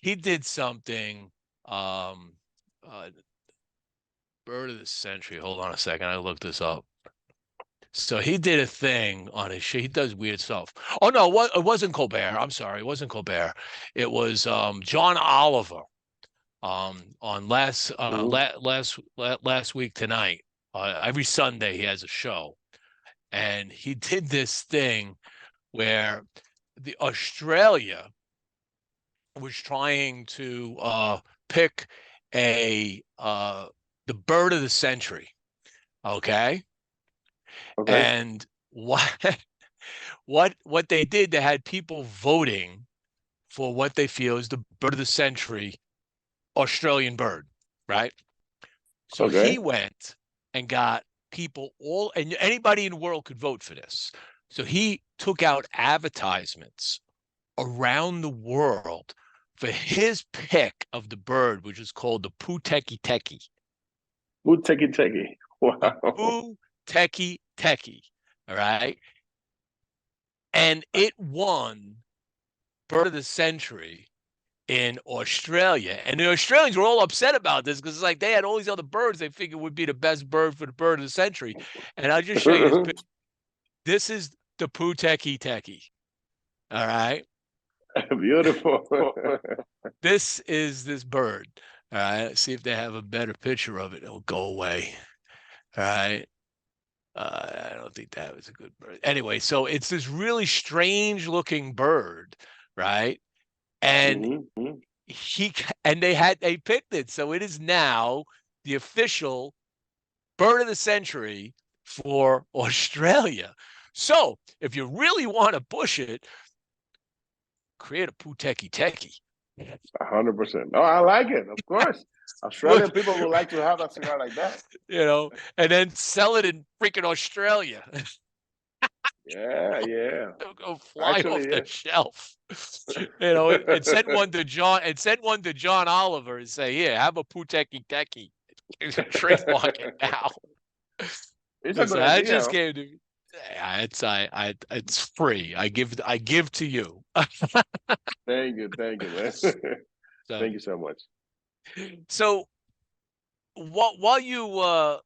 did something. Um, Bird of the Century. Hold on a second. I looked this up. So he did a thing on his show. He does weird stuff. Oh no, it wasn't Colbert. I'm sorry, it wasn't Colbert. It was John Oliver. On last week tonight. Every Sunday he has a show, and he did this thing where the Australia was trying to pick the bird of the century. Okay. Okay. And what what they did, they had people voting for what they feel is the bird of the century Australian bird, right? So he Okay. went and got people and anybody in the world could vote for this. So he took out advertisements around the world for his pick of the bird, which is called the Poo Teki Teki. Good techie. The Wow. Poo Teki Teki. All right. And it won bird of the century in Australia. And the Australians were all upset about this because it's like they had all these other birds they figured would be the best bird for the bird of the century. And I'll just show you this picture. This is the Poo Teki Teki. All right. Beautiful. This is this bird. All right. Let's see if they have a better picture of it. It'll go away. All right. I don't think that was a good bird. Anyway, so it's this really strange looking bird, right? And Mm-hmm. they picked it. So it is now the official bird of the century for Australia. So if you really want to push it, create a Poo Teki Teki. 100%. Oh, I like it. Of course. Australian people would like to have a cigar like that. And then sell it in freaking Australia. Yeah. They'll go fly off the shelf. And send one to John Oliver and say, "Here, have a Poo Teki Teki." Trademark it now. It's a good I idea. just gave to. It's free. I give to you. Thank you, man. Thank you so much. So while you're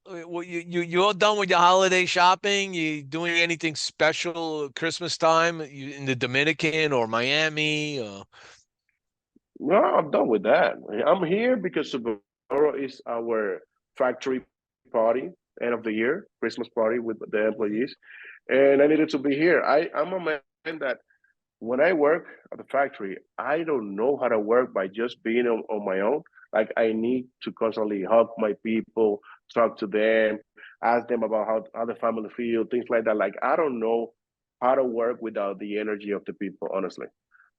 done with your holiday shopping, you doing anything special Christmas time in the Dominican or Miami? No, I'm done with that. I'm here because tomorrow is our factory party, end of the year, Christmas party with the employees. And I needed to be here. I'm a man that when I work at the factory, I don't know how to work by just being on my own. Like I need to constantly hug my people, talk to them, ask them about how the family feel, things like that. Like I don't know how to work without the energy of the people, honestly.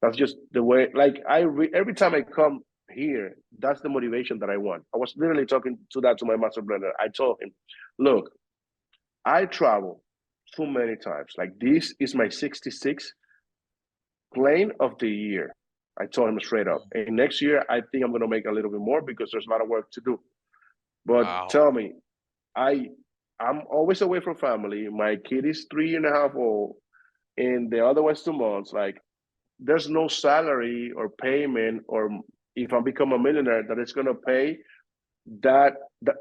That's just the way, like every time I come here, that's the motivation that I want. I was literally talking to my master blender. I told him, look, I travel too many times. Like this is my 66th plane of the year. I told him straight up. And next year, I think I'm going to make a little bit more because there's a lot of work to do. But Wow. tell me, I'm always away from family. My kid is 3.5 old, and the other one's 2 months. Like, there's no salary or payment, or if I become a millionaire, that it's going to pay that, that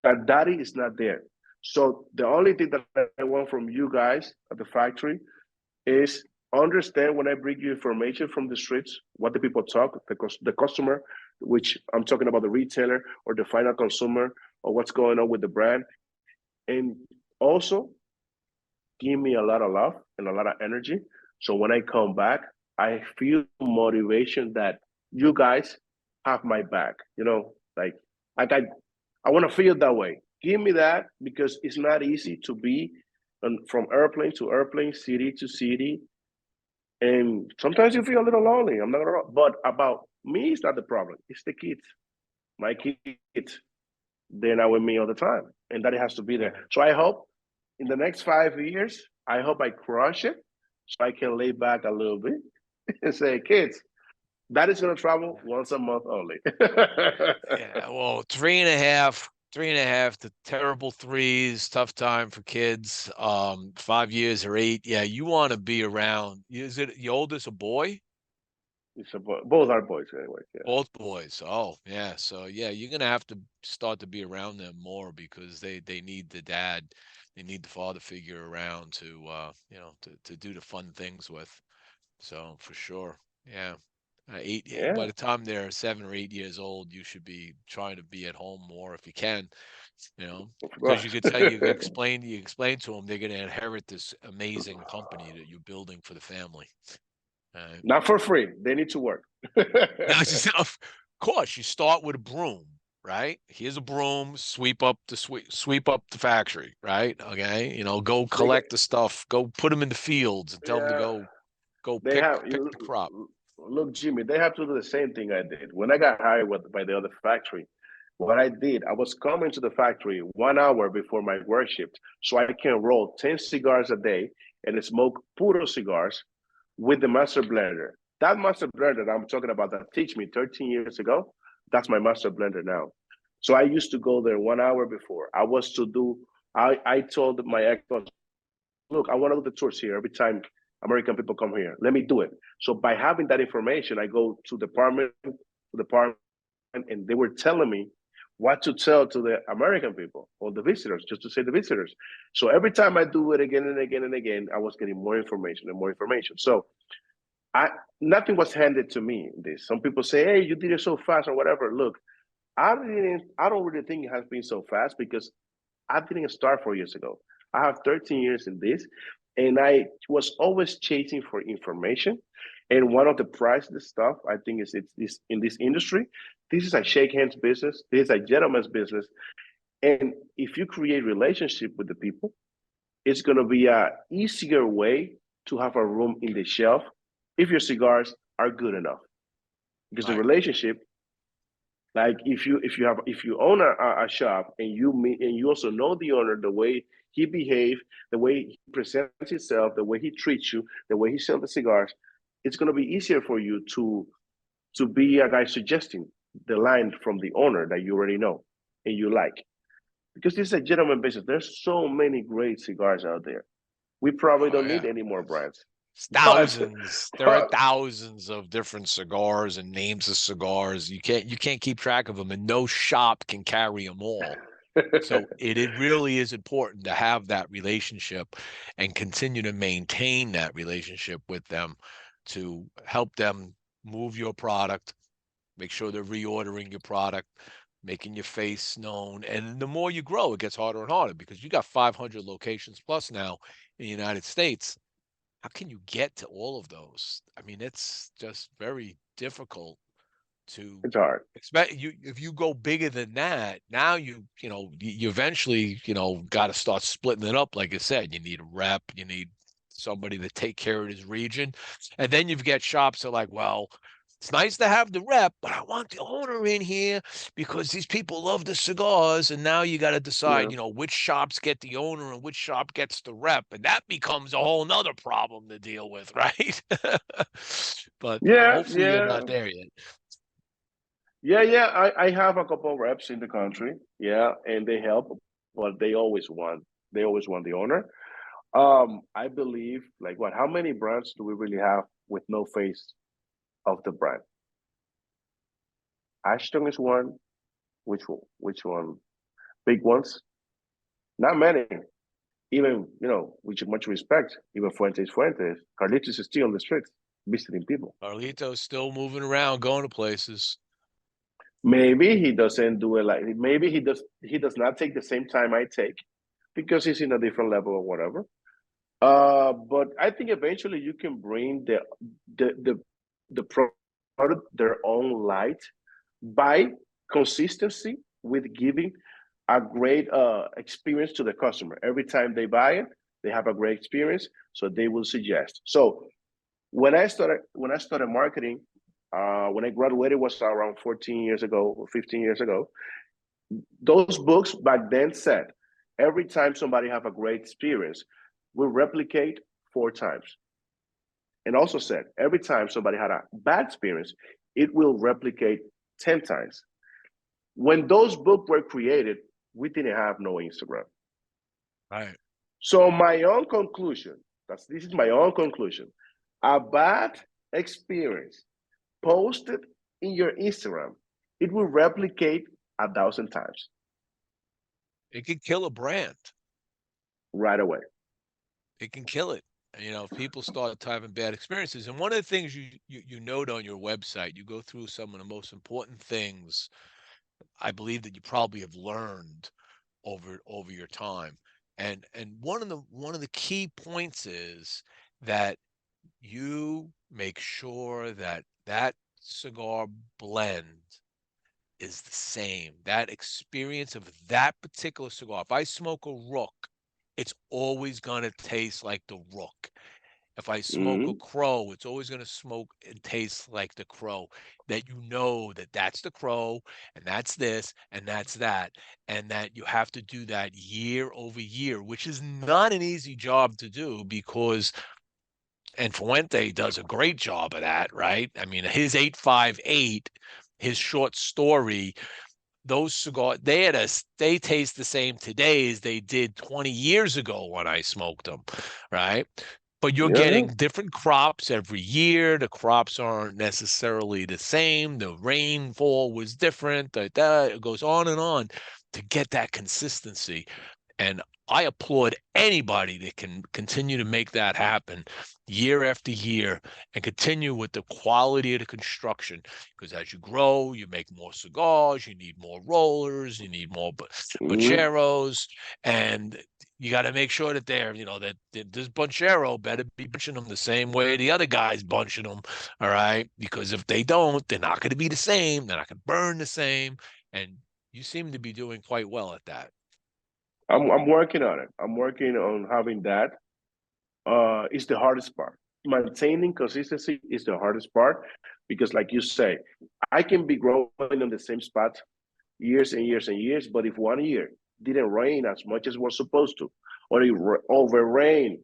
that daddy is not there. So the only thing that I want from you guys at the factory is understand when I bring you information from the streets, what the people talk, the customer, which I'm talking about the retailer or the final consumer, or what's going on with the brand. And also give me a lot of love and a lot of energy. So when I come back, I feel motivation that you guys have my back. I want to feel that way. Give me that because it's not easy to be from airplane to airplane, city to city, and sometimes you feel a little lonely. I'm not gonna, but about me, it's not the problem. It's the kids. My kids, they're not with me all the time, and that it has to be there. So I hope in the next 5 years, I hope I crush it so I can lay back a little bit and say, kids, that is going to travel once a month only. Yeah, well, 3.5 to terrible threes, tough time for kids. 5 years or 8. Yeah, you want to be around. Is it your oldest a boy? It's a both are boys anyway. Yeah. Both boys. Oh, yeah. So yeah, you're gonna have to start to be around them more because they need the dad, they need the father figure around to to do the fun things with. So for sure, yeah. By Yeah, the time they're 7 or 8 years old, you should be trying to be at home more if you can, of because you course. could tell you explain to them they're going to inherit this amazing company that you're building for the family. Not for free. They need to work. Now, of course, you start with a broom, right? Here's a broom, sweep up the factory, right? Okay, go They get, collect the stuff, go put them in the fields, and tell them to yeah, go they pick have pick the crop. look, Jimmy, they have to do the same thing I did. When I got hired by the other factory, what I did, I was coming to the factory 1 hour before my work shift so I can roll 10 cigars a day and smoke puro cigars with the master blender. That master blender that I'm talking about that teach me 13 years ago, that's my master blender now. So I used to go there 1 hour before. I told my ex, look, I want to do the tours here every time American people come here. Let me do it. So by having that information, I go to department, and they were telling me what to tell to the American people or the visitors, just to say the visitors. So every time I do it again and again and again, I was getting more information and more information. So I nothing was handed to me in this. Some people say, hey, you did it so fast or whatever. Look, I don't really think it has been so fast because I didn't start 4 years ago. I have 13 years in this, and I was always chasing for information. And one of the priceless stuff I think is it's in this industry. This is a shake hands business. This is a gentleman's business. And if you create relationship with the people, it's going to be a easier way to have a room in the shelf if your cigars are good enough. Because the Right. relationship, like if you own a shop and you meet and you also know the owner, the way he behaves, the way he presents himself, the way he treats you, the way he sells the cigars, it's going to be easier for you to be a guy suggesting the line from the owner that you already know and you like. Because this is a gentleman business. There's so many great cigars out there. We probably Oh don't need yeah. any more brands. It's But thousands. There are but thousands of different cigars and names of cigars. You can't keep track of them, and no shop can carry them all. So it really is important to have that relationship and continue to maintain that relationship with them to help them move your product, make sure they're reordering your product, making your face known. And the more you grow, it gets harder and harder because you got 500 locations plus now in the United States. How can you get to all of those? I mean, it's just very difficult to it's hard. expect you if you go bigger than that. Now you eventually got to start splitting it up. Like I said, you need a rep, you need somebody to take care of this region, and then you've got shops that are like, well, it's nice to have the rep, but I want the owner in here because these people love the cigars. And now you got to decide, Yeah. which shops get the owner and which shop gets the rep. And that becomes a whole nother problem to deal with, right? But Yeah, hopefully you're yeah. not there yet. Yeah. I have a couple of reps in the country. Yeah, and they help, but they always want the owner. I believe like what? How many brands do we really have with no face of the brand? Ashton is one. Which one? Which one? Big ones? Not many. Even with much respect, even Fuentes. Carlitos is still on the streets visiting people. Carlito's still moving around, going to places. Maybe he doesn't do it like maybe he does not take the same time I take because he's in a different level or whatever. But I think eventually you can bring the product their own light by consistency with giving a great experience to the customer. Every time they buy it, they have a great experience, so they will suggest. So when I started marketing, when I graduated was around 14 years ago or 15 years ago. Those books back then said every time somebody have a great experience, will replicate 4 times. And also said, every time somebody had a bad experience, it will replicate 10 times. When those books were created, we didn't have no Instagram. Right. So my own conclusion, this is my own conclusion. A bad experience posted in your Instagram, it will replicate 1,000 times. It can kill a brand right away. It can kill it. You know, if people start having bad experiences. And one of the things you note on your website, you go through some of the most important things I believe that you probably have learned over your time. And one of the key points is that you make sure that that cigar blend is the same. That experience of that particular cigar. If I smoke a Rook, it's always going to taste like the Rook. If I smoke a Crow, it's always going to smoke and taste like the Crow. That you know that that's the Crow, and that's this, and that's that, and that you have to do that year over year, which is not an easy job to do because, and Fuente does a great job of that, right? I mean, his 858, his short story, those cigars, they taste the same today as they did 20 years ago when I smoked them, right? But you're getting different crops every year. The crops aren't necessarily the same. The rainfall was different. It goes on to get that consistency. And I applaud anybody that can continue to make that happen year after year and continue with the quality of the construction. Because as you grow, you make more cigars, you need more rollers, you need more bacheros, and you got to make sure that that this bunchero better be bunching them the same way the other guy's bunching them. All right. Because if they don't, they're not going to be the same. They're not going to burn the same. And you seem to be doing quite well at that. I'm working on it. I'm working on having that. It's the hardest part. Maintaining consistency is the hardest part because, like you say, I can be growing in the same spot years and years and years, but if one year didn't rain as much as it was supposed to, or it over rain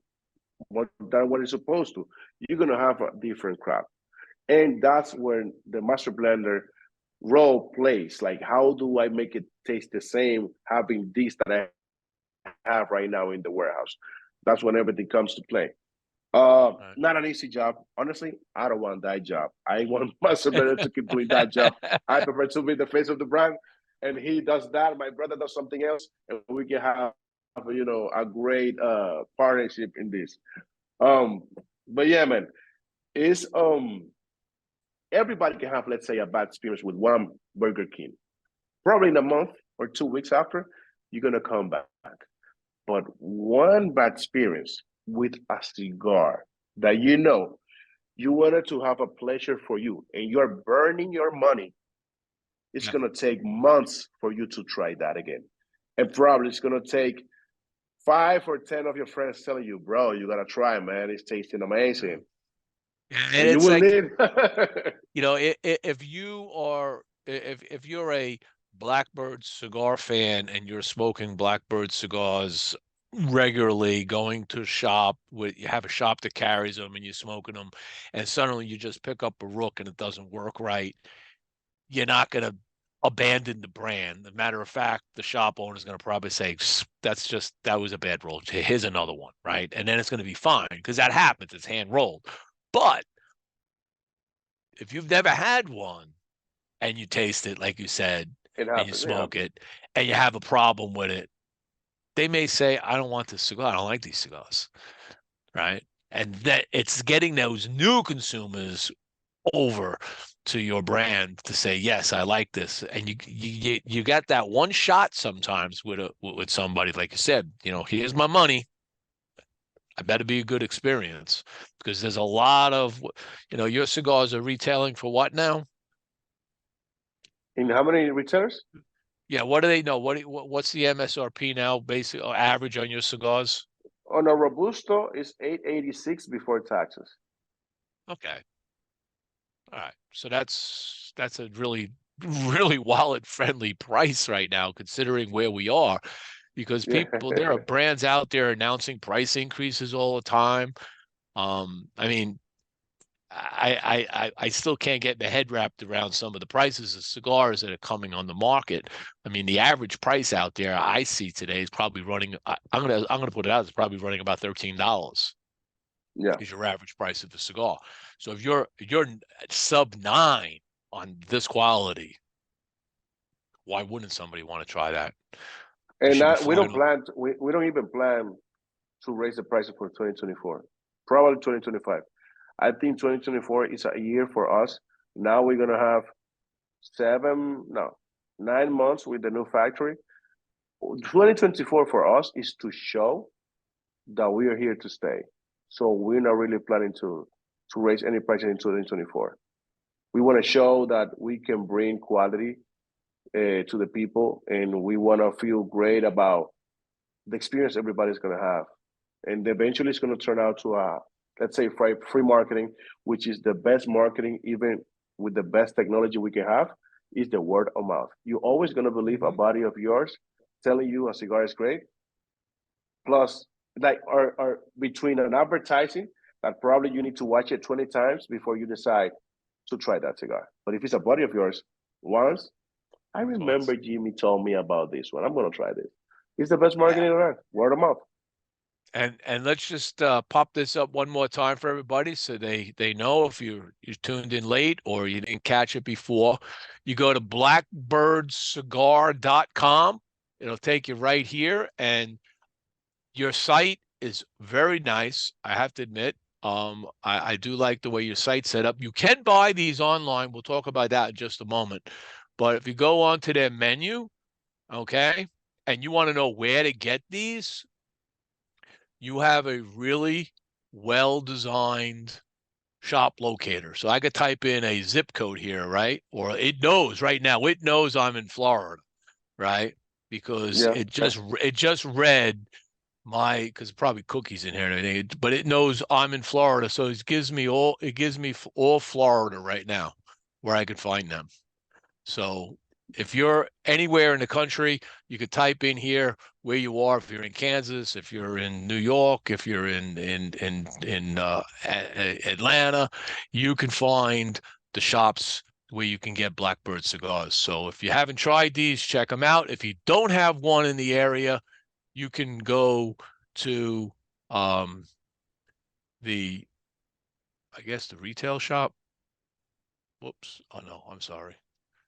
more than what it's supposed to, you're gonna have a different crop. And that's when the master blender role plays. Like, how do I make it taste the same having this that I have right now in the warehouse? That's when everything comes to play. Not an easy job. Honestly, I don't want that job. I want master blender to keep doing that job. I prefer to be the face of the brand, and he does that. My brother does something else, and we can have a great partnership in this. But yeah, man, it's everybody can have, let's say, a bad experience with one Burger King. Probably in a month or 2 weeks after, you're gonna come back. But one bad experience with a cigar that you wanted to have a pleasure for you, and you're burning your money, it's gonna take months for you to try that again. And probably it's gonna take 5 or 10 of your friends telling you, bro, you gotta try, man. It's tasting amazing. And you it's will like, need if you're a Blackbird cigar fan and you're smoking Blackbird cigars regularly, going to a shop you have a shop that carries them and you're smoking them, and suddenly you just pick up a Rook and it doesn't work right, you're not going to abandon the brand. As a matter of fact, the shop owner is going to probably say, that was a bad roll. Here's another one, right? And then it's going to be fine because that happens. It's hand rolled. But if you've never had one and you taste it, like you said, and you smoke it, and you have a problem with it, they may say, I don't want this cigar. I don't like these cigars, right? And that it's getting those new consumers over to your brand to say, yes, I like this. And you got that one shot sometimes with somebody, like you said, here's my money. I better be a good experience because there's a lot of, your cigars are retailing for what now? In how many retailers? Yeah, what do they know? What's the MSRP now, basically, or average on your cigars? On a Robusto, is $8.86 before taxes. Okay. All right. So that's a really, really wallet friendly price right now, considering where we are. because Yeah. there are brands out there announcing price increases all the time. I mean, I still can't get my head wrapped around some of the prices of cigars that are coming on the market. I mean, the average price out there I see today is probably running. I'm gonna put it out. It's probably running about $13. Yeah. Is your average price of a cigar. So if you're sub 9 on this quality, why wouldn't somebody want to try that? You And should be we don't flying. plan. We don't even plan to raise the prices for 2024. Probably 2025. I think 2024 is a year for us. Now we're gonna have 9 months with the new factory. 2024 for us is to show that we are here to stay. So we're not really planning to raise any prices in 2024. We want to show that we can bring quality to the people, and we want to feel great about the experience everybody's going to have. And eventually it's going to turn out to a, let's say, free marketing, which is the best marketing, even with the best technology we can have, is the word of mouth. You're always going to believe a buddy of yours telling you a cigar is great. Plus, like, or between an advertising that probably you need to watch it 20 times before you decide to try that cigar. But if it's a buddy of yours, once, I remember Jimmie told me about this one. I'm going to try this. It's the best marketing around. Word of mouth. And let's just pop this up one more time for everybody so they know if you tuned in late or you didn't catch it before. You go to blackbirdcigar.com. It'll take you right here, and your site is very nice. I have to admit, I do like the way your site's set up. You can buy these online. We'll talk about that in just a moment. But if you go onto their menu, okay, and you want to know where to get these, you have a really well-designed shop locator. So I could type in a zip code here, right? Or it knows right now. It knows I'm in Florida, right? Because Yeah. it just read because probably cookies in here and everything, but it knows I'm in Florida, so it gives me all Florida right now where I can find them. So if you're anywhere in the country, you could type in here where you are. If you're in Kansas, if you're in New York, if you're in Atlanta, you can find the shops where you can get Blackbird cigars. So if you haven't tried these, check them out. If you don't have one in the area, you can go to the retail shop. Whoops. Oh no, I'm sorry.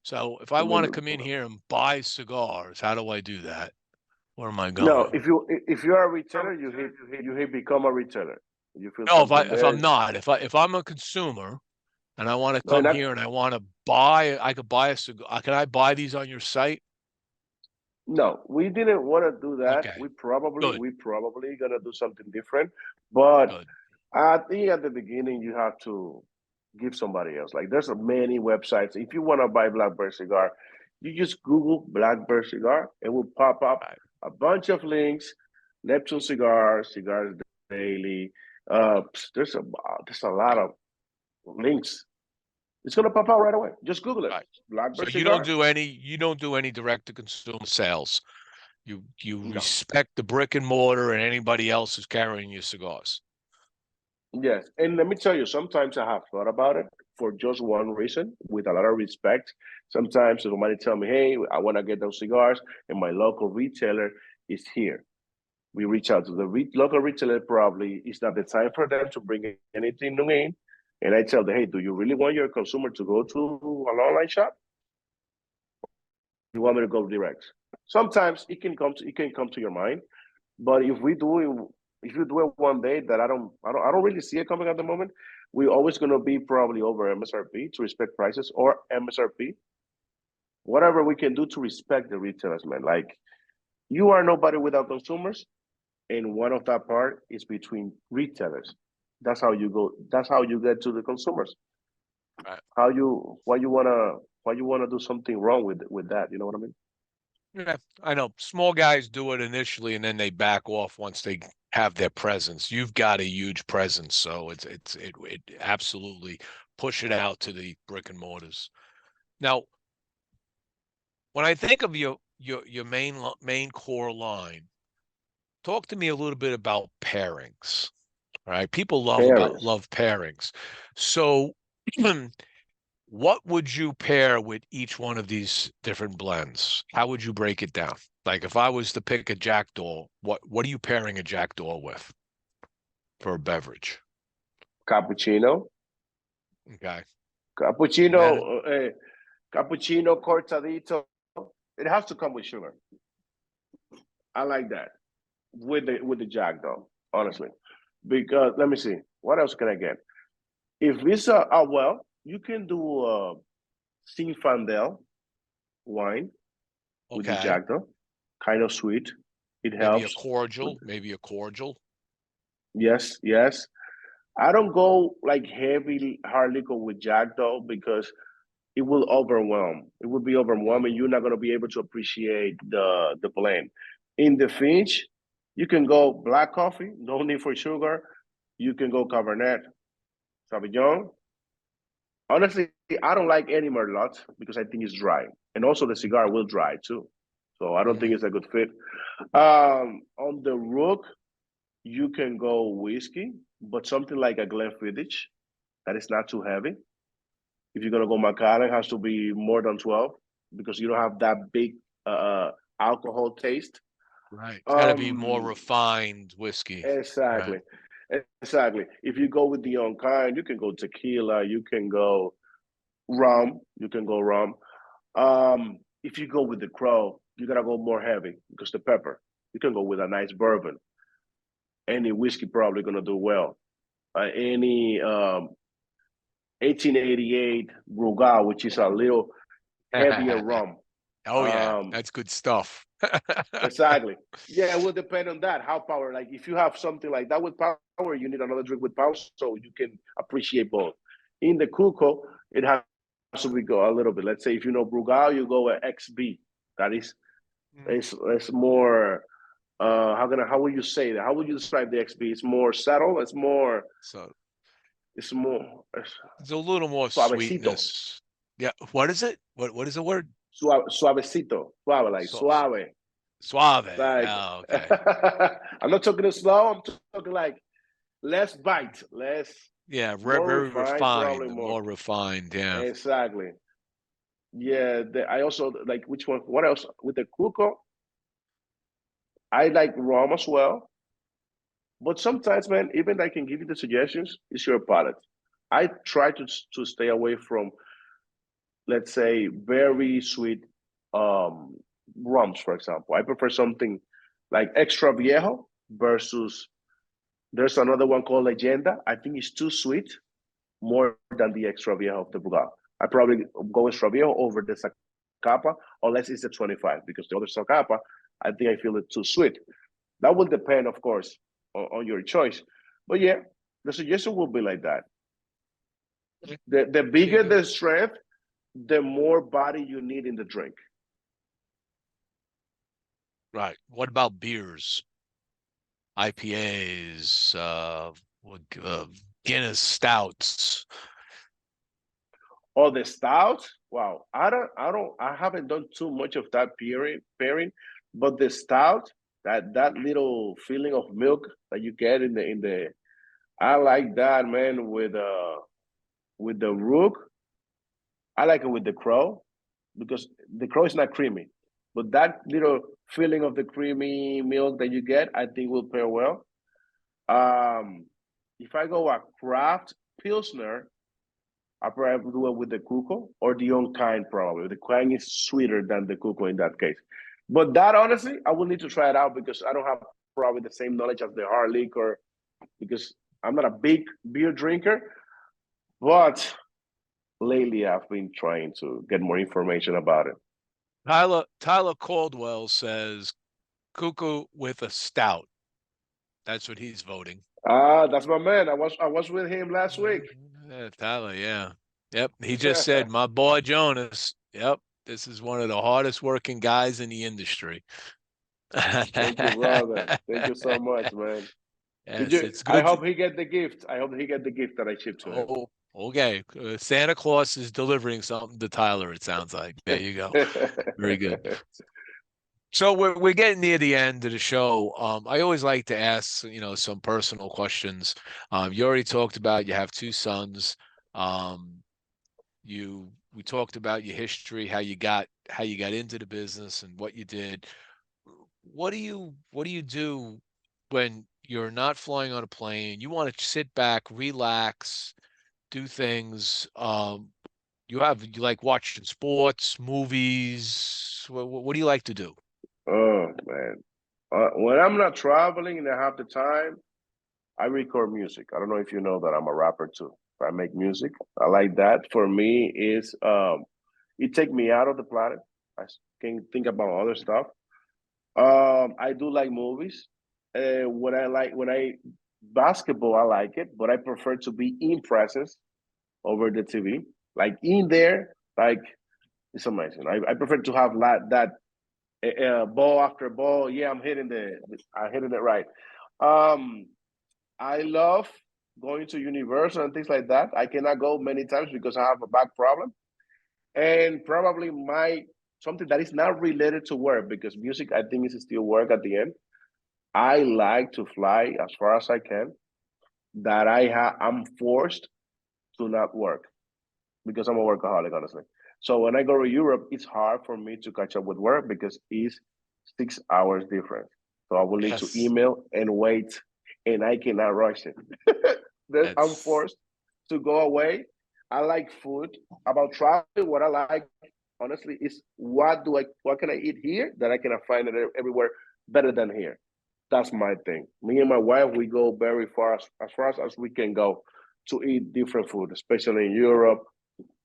So if I want to come in here and buy cigars, how do I do that? Where am I No, going? if you are a retailer, you hit become a retailer. You feel No, something if I'm there. not, if I'm a consumer and I want to No, come not here and I want to buy, I could buy a cigar. Can I buy these on your site? no. We didn't want to do that. Okay, We probably good, gonna do something different. But good. I think at the beginning you have to give somebody else. Like there's many websites. If you want to buy Blackbird cigar, you just Google Blackbird cigar. It will pop up Right. a bunch of links. Neptune cigars, cigars daily. There's a lot of links. It's gonna pop out right away. Just Google it. Right. So Blackbird you don't cigar. do any direct to consumer sales. You No. respect the brick and mortar and anybody else who's carrying your cigars. Yes, and let me tell you, sometimes I have thought about it for just one reason, with a lot of respect. Sometimes somebody tell me, "Hey, I want to get those cigars," and my local retailer is here. We reach out to the local retailer. Probably it's not the time for them to bring anything new in, and I tell them, "Hey, do you really want your consumer to go to an online shop? You want me to go direct?" Sometimes it can come to your mind, but if you do it one day that I don't really see it coming at the moment, we're always gonna be probably over MSRP to respect prices or MSRP. Whatever we can do to respect the retailers, man. Like you are nobody without consumers, and one of that part is between retailers. That's how you go. That's how you get to the consumers. Right. Why you wanna do something wrong with that? You know what I mean? Yeah, I know. Small guys do it initially and then they back off once they have their presence. You've got a huge presence, so it absolutely push it out to the brick and mortars. Now, when I think of your main core line. Talk to me a little bit about pairings. All right, people Parents. love pairings. So, what would you pair with each one of these different blends? How would you break it down? Like if I was to pick a Jackdaw, what are you pairing a Jackdaw with for a beverage? Cappuccino. Okay. Cappuccino. Then Cappuccino cortadito. It has to come with sugar. I like that with the Jack though, honestly. Because let me see, what else can I get? If it's well, you can do Zinfandel wine with the okay, Jack though, kind of sweet. It maybe a helps. With, cordial, maybe a cordial. yes, yes. I don't go like heavy hard liquor with Jack though because it will overwhelm. It will be overwhelming. You're not going to be able to appreciate the blend. In the Finch, you can go black coffee, no need for sugar. You can go Cabernet Sauvignon. Honestly, I don't like any Merlot because I think it's dry, and also the cigar will dry too. So I don't think Mm, it's a good fit. On the Rook, you can go whiskey, but something like a Glenfiddich that is not too heavy. If you're gonna go Macallan, it has to be more than 12 because you don't have that big uh, alcohol taste. right. It's got to be more Um, refined whiskey. exactly, Right. exactly. If you go with the own kind, you can go tequila, you can go rum, you can go rum. If you go with the Crow, you gotta go more heavy because the pepper. You can go with a nice bourbon. Any whiskey probably gonna do well. Any 1888 Brugal, which is a little heavier rum. Oh yeah, Um, that's good stuff. exactly. Yeah, it will depend on that. How power, like if you have something like that with power, you need another drink with power so you can appreciate both. In the Cuco, it has to be go a little bit. Let's say if you know Brugal, you go at XB. That is Mm. it's more how would you say that? How would you describe the XB? It's more subtle, So it's more there's a little more suavecito. sweetness. Yeah. What is it? What is the word? Suavecito. Suave, like So, suave. suave. Like Oh, okay. I'm not talking slow, I'm talking like less bite, less Yeah, more very refined, probably refined, more. more refined. Yeah. Exactly. Yeah, I also like which one? What else with the Cuco? I like rum as well, but sometimes, man, even I can give you the suggestions. It's your palate. I try to stay away from, let's say, very sweet um rums, for example. I prefer something like extra viejo versus there's another one called Legenda. I think it's too sweet, more than the extra viejo of the Brugal. I probably go extra viejo over the Zacapa, unless it's a 25, because the other Zacapa, I think I feel it too sweet. That will depend, of course, on your choice. But yeah, the suggestion will be like that. The bigger Yeah. the strength, the more body you need in the drink. Right. What about beers? IPAs, Guinness stouts. Or the stout, wow, I haven't done too much of that pairing, but the stout, that little feeling of milk that you get in the, I like that, man. With the rook, I like it with the crow because the crow is not creamy, but that little feeling of the creamy milk that you get, I think will pair well. Um, if I go a craft pilsner, I probably do it with the cuco or the own kind probably. The kind is sweeter than the cuco in that case. But that honestly, I will need to try it out because I don't have probably the same knowledge as the hard liquor because I'm not a big beer drinker. But lately, I've been trying to get more information about it. Tyler Caldwell says cuckoo with a stout. That's what he's voting. That's my man. I was with him last week. Yeah, Tyler, yeah. Yep. He just said, my boy Jonas. Yep. This is one of the hardest working guys in the industry. Thank you, brother. Thank you so much, man. Did Yes, you? it's I good. hope he get the gift. I hope he get the gift that I shipped to Oh, okay. Santa Claus is delivering something to Tyler, it sounds like. There you go. him. Very good. So we're getting near the end of the show. I always like to ask, some personal questions. You already talked about you have two sons. Um, we talked about your history, how you got into the business and what you did. What do you do when you're not flying on a plane? You want to sit back, relax, do things. You like watching sports, movies. What do you like to do? Oh man, when I'm not traveling and I have the time, I record music. I don't know if you know that I'm a rapper too. I make music. I like that. For me, is it take me out of the planet. I can think about other stuff. I do like movies. When I basketball, I like it, but I prefer to be in presence over the TV, like in there. Like it's amazing. I prefer to have that ball after ball. Yeah, I'm hitting it right. Um, I love going to Universal and things like that. I cannot go many times because I have a back problem, and probably my something that is not related to work because music I think is still work at the end. I like to fly as far as I can. That I'm forced to not work because I'm a workaholic, honestly. So when I go to Europe, it's hard for me to catch up with work because it's 6 hours different. So I will need to Yes, email and wait, and I cannot rush it. I'm that's forced to go away. I like food. About traveling, what I like, honestly, is what can I eat here that I cannot find it everywhere better than here. That's my thing. Me and my wife, we go very far as far as we can go to eat different food, especially in Europe.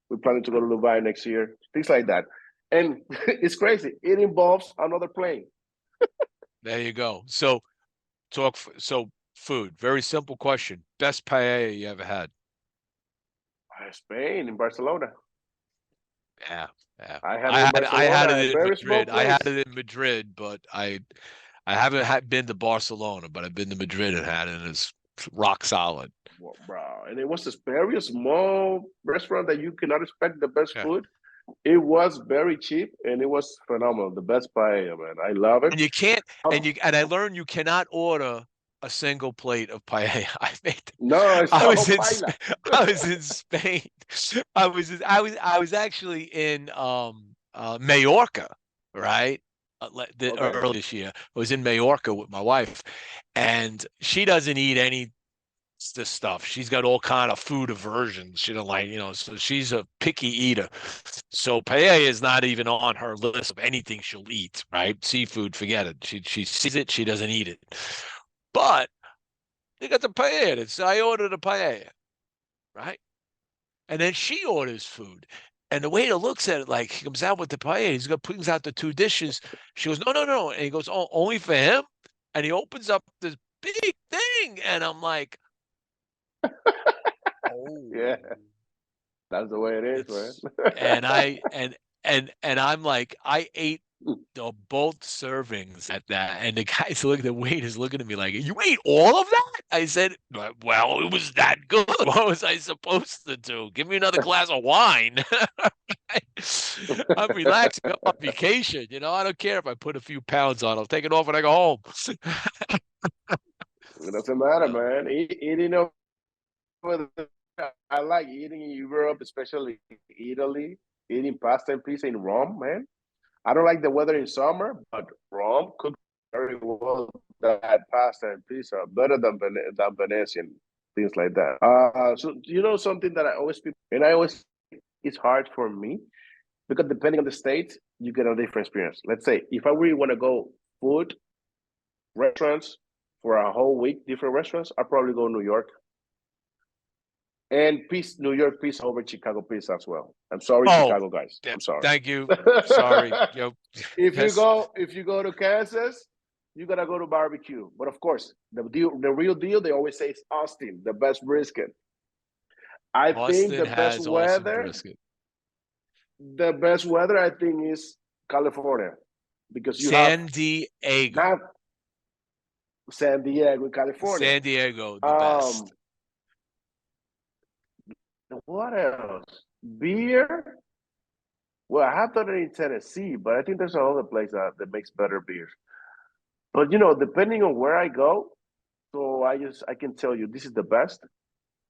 We're planning to go to Dubai next year, things like that. And it's crazy. It involves another plane. there you go. So food. Very simple question. Best paella you ever had? Spain, in Barcelona. Yeah, yeah. I had I it in had I had Barcelona, it a in very small Madrid. I had place. it in Madrid, but I haven't been to Barcelona, but I've been to Madrid and had it, and it's rock solid. Well, bro, and it was a very small restaurant that you cannot expect the best Yeah. food. It was very cheap and it was phenomenal. The best paella, man. I love it. And you can't, Um, and I learned you cannot order a single plate of paella. no, it's I was all in, paella. I was in Spain. I was actually in Majorca, right? Okay. Early this year, I was in Majorca with my wife, and she doesn't eat any this stuff. She's got all kind of food aversions. She don't like, so she's a picky eater. So paella is not even on her list of anything she'll eat, right? Seafood, forget it. She sees it, she doesn't eat it. But they got the paella. So I ordered a paella, right? And then she orders food. And the waiter looks at it like he comes out with the paella. He's got brings out the two dishes. She goes, no, no, no. And he goes, oh, only for him. And he opens up this big thing. And I'm like, oh. Yeah, that's the way it is, man. It's and I and I'm like, I ate both servings at that, and the guys look, the waiter's looking at me like, "You ate all of that?" I said, "Well, it was that good. What was I supposed to do? Give me another glass of wine." I'm relaxing. I'm on vacation. I don't care if I put a few pounds on. I'll take it off when I go home. It doesn't matter, So, man. Eating over I like eating in Europe, especially Italy. Eating pasta and pizza in Rome, man. I don't like the weather in summer, but Rome could very well that pasta and pizza better than Venetian things like that. So something that I always and I always it's hard for me because depending on the state, you get a different experience. Let's say if I really want to go food restaurants for a whole week, different restaurants, I probably go to New York and New York pizza over Chicago pizza as well. I'm sorry, oh, Chicago guys. yeah, I'm sorry. thank you. Sorry. Yes. If you go to Kansas, you gotta go to barbecue. But of course, the real deal, they always say it's Austin, the best brisket. I think Austin has awesome brisket. the best weather, I think, is California because you have San Diego. not San Diego, California. San Diego, the Um, best. what else? Beer. Well, I have done it in Tennessee, but I think there's another place that makes better beers. But you know, depending on where I go, so I can tell you this is the best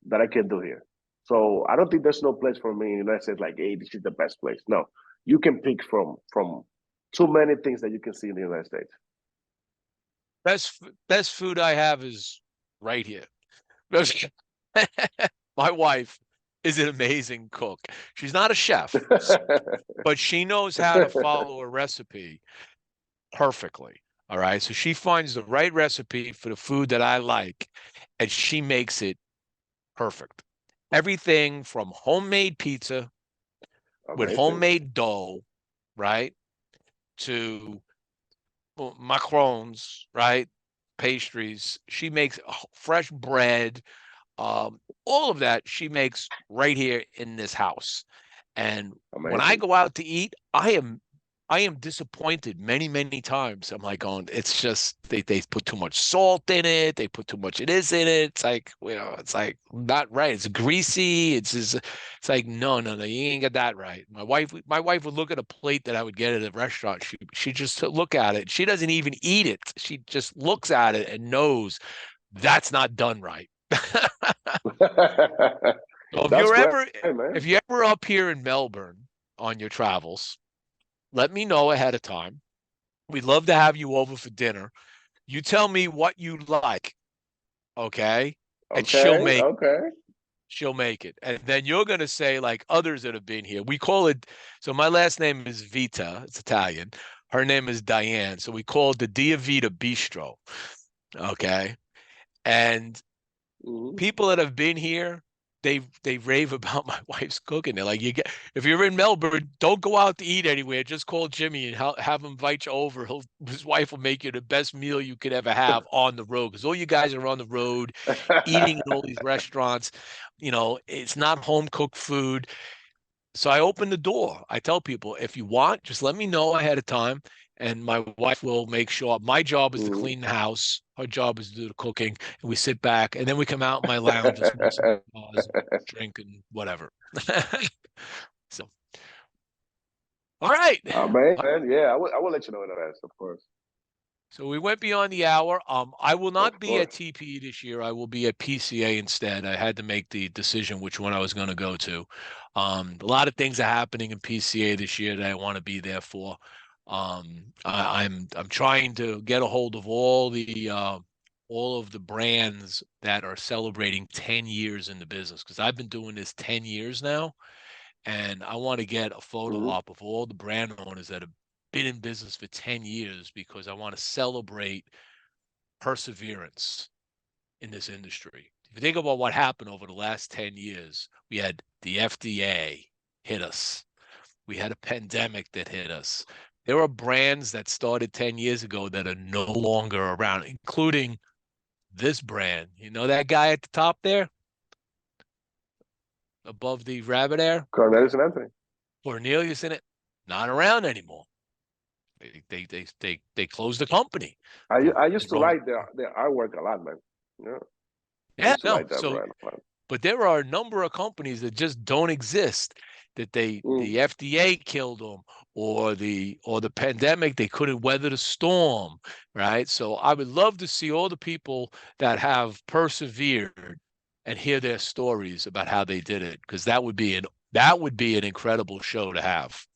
that I can do here. So I don't think there's no place for me in the United States like, hey, this is the best place. No, you can pick from too many things that you can see in the United States. Best food I have is right here. My wife is an amazing cook. She's not a chef, but she knows how to follow a recipe perfectly. All right. So she finds the right recipe for the food that I like, and she makes it perfect. Everything from homemade pizza with Amazing. homemade dough, right, to macarons, right, pastries. She makes fresh bread, all of that she makes right here in this house. And when I Amazing. go out to eat, I am disappointed many, many times. I'm like going, it's just they put too much salt in it, they put too much of this in it. It's like, it's like not right. It's greasy. It's like, no, you ain't got that right. My wife would look at a plate that I would get at a restaurant. She just look at it. She doesn't even eat it. She just looks at it and knows that's not done right. So That's great, man. if you're ever up here in Melbourne on your travels, let me know ahead of time. We'd love to have you over for dinner. You tell me what you like, okay? And Okay, okay. she'll make it. And then you're gonna say, like others that have been here. We call it, so my last name is Vita, it's Italian. Her name is Diane. So we call it the Dia Vita Bistro. Okay. And Mhm. people that have been here, they rave about my wife's cooking. They're like, if you're in Melbourne, don't go out to eat anywhere. Just call Jimmie and have him invite you over. His wife will make you the best meal you could ever have on the road, because all you guys are on the road eating in all these restaurants. It's not home cooked food. So I open the door. I tell people, if you want, just let me know ahead of time, and my wife will make sure. My job is to Mhm. clean the house. Her job is to do the cooking, and we sit back, and then we come out in my lounge and smoke some cigars, drink, and whatever. So, all right. Man, yeah, I will let you know in advance, of course. So we went beyond the hour. I will not Of be at course. TPE this year. I will be at PCA instead. I had to make the decision which one I was going to go to. A lot of things are happening in PCA this year that I want to be there for. I'm trying to get a hold of all of the brands that are celebrating 10 years in the business, because I've been doing this 10 years now, and I want to get a photo Mhm. op of all the brand owners that have been in business for 10 years, because I want to celebrate perseverance in this industry. If you think about what happened over the last 10 years, we had the FDA hit us. We had a pandemic that hit us. There are brands that started 10 years ago that are no longer around, including this brand. You know that guy at the top there above the rabbit air? Cornelius and Anthony. Cornelius in it, not around anymore. They closed the company. I used Their to own. like their artwork a lot, man. Yeah, I Yeah, used to no. like that So, brand a lot. but there are a number of companies that just don't exist. That Mm. the FDA killed them, or the pandemic, they couldn't weather the storm, right? So I would love to see all the people that have persevered and hear their stories about how they did it, because that would be an incredible show to have.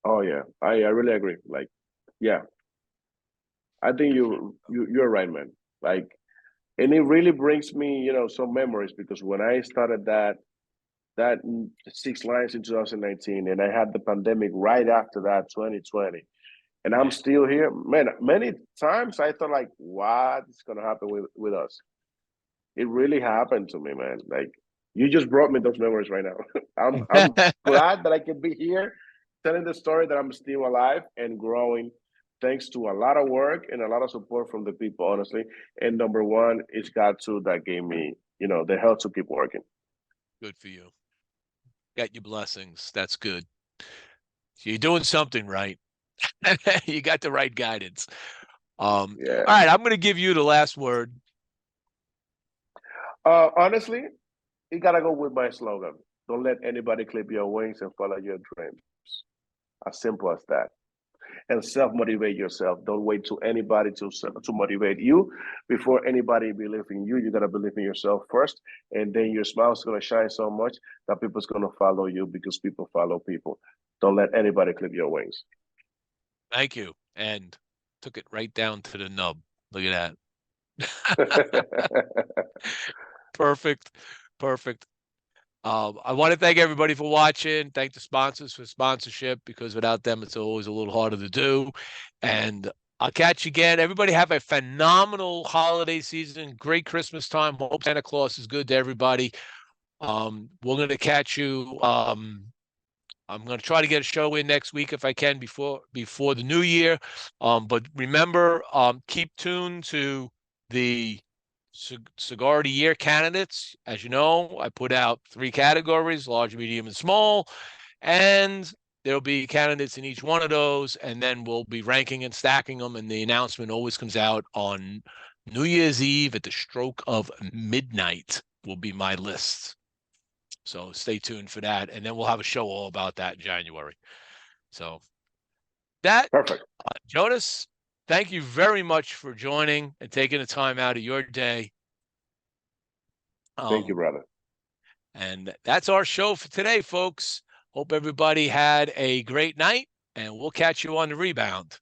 Oh yeah, I really agree. Like, yeah, I think you're right, man. Like, and it really brings me, some memories because when I started that six lines in 2019, and I had the pandemic right after that, 2020, and I'm Yeah. still here, man. Many times I thought like, what's gonna happen with us? It really happened to me, man. Like, you just brought me those memories right now. I'm glad that I can be here telling the story that I'm still alive and growing thanks to a lot of work and a lot of support from the people, honestly. And number one is God too that gave me, the health to keep working. Good for you. Got your blessings. That's good. So you're doing something right. You got the right guidance. Yeah. All right, I'm going to give you the last word. Honestly, you gotta go with my slogan. Don't let anybody clip your wings and follow your dreams. As simple as that. And self-motivate yourself. Don't wait to anybody to motivate you. Before anybody believe in you, you gotta believe in yourself first, and then your smile is gonna shine so much that people's gonna follow you because people follow people. Don't let anybody clip your wings. Thank you. And took it right down to the nub. Look at that. Perfect. Perfect. I want to thank everybody for watching. Thank the sponsors for sponsorship, because without them, it's always a little harder to do. And I'll catch you again. Everybody have a phenomenal holiday season. Great Christmas time. Hope Santa Claus is good to everybody. We're going to catch you. I'm going to try to get a show in next week if I can before the new year. But remember, keep tuned to the Cigar of the Year candidates. As you know, I put out 3 categories: large, medium, and small. And there'll be candidates in each one of those. And then we'll be ranking and stacking them. And the announcement always comes out on New Year's Eve at the stroke of midnight will be my list. So stay tuned for that. And then we'll have a show all about that in January. So that, Perfect. Jonas, thank you very much for joining and taking the time out of your day. Thank you, brother. And that's our show for today, folks. Hope everybody had a great night, and we'll catch you on the rebound.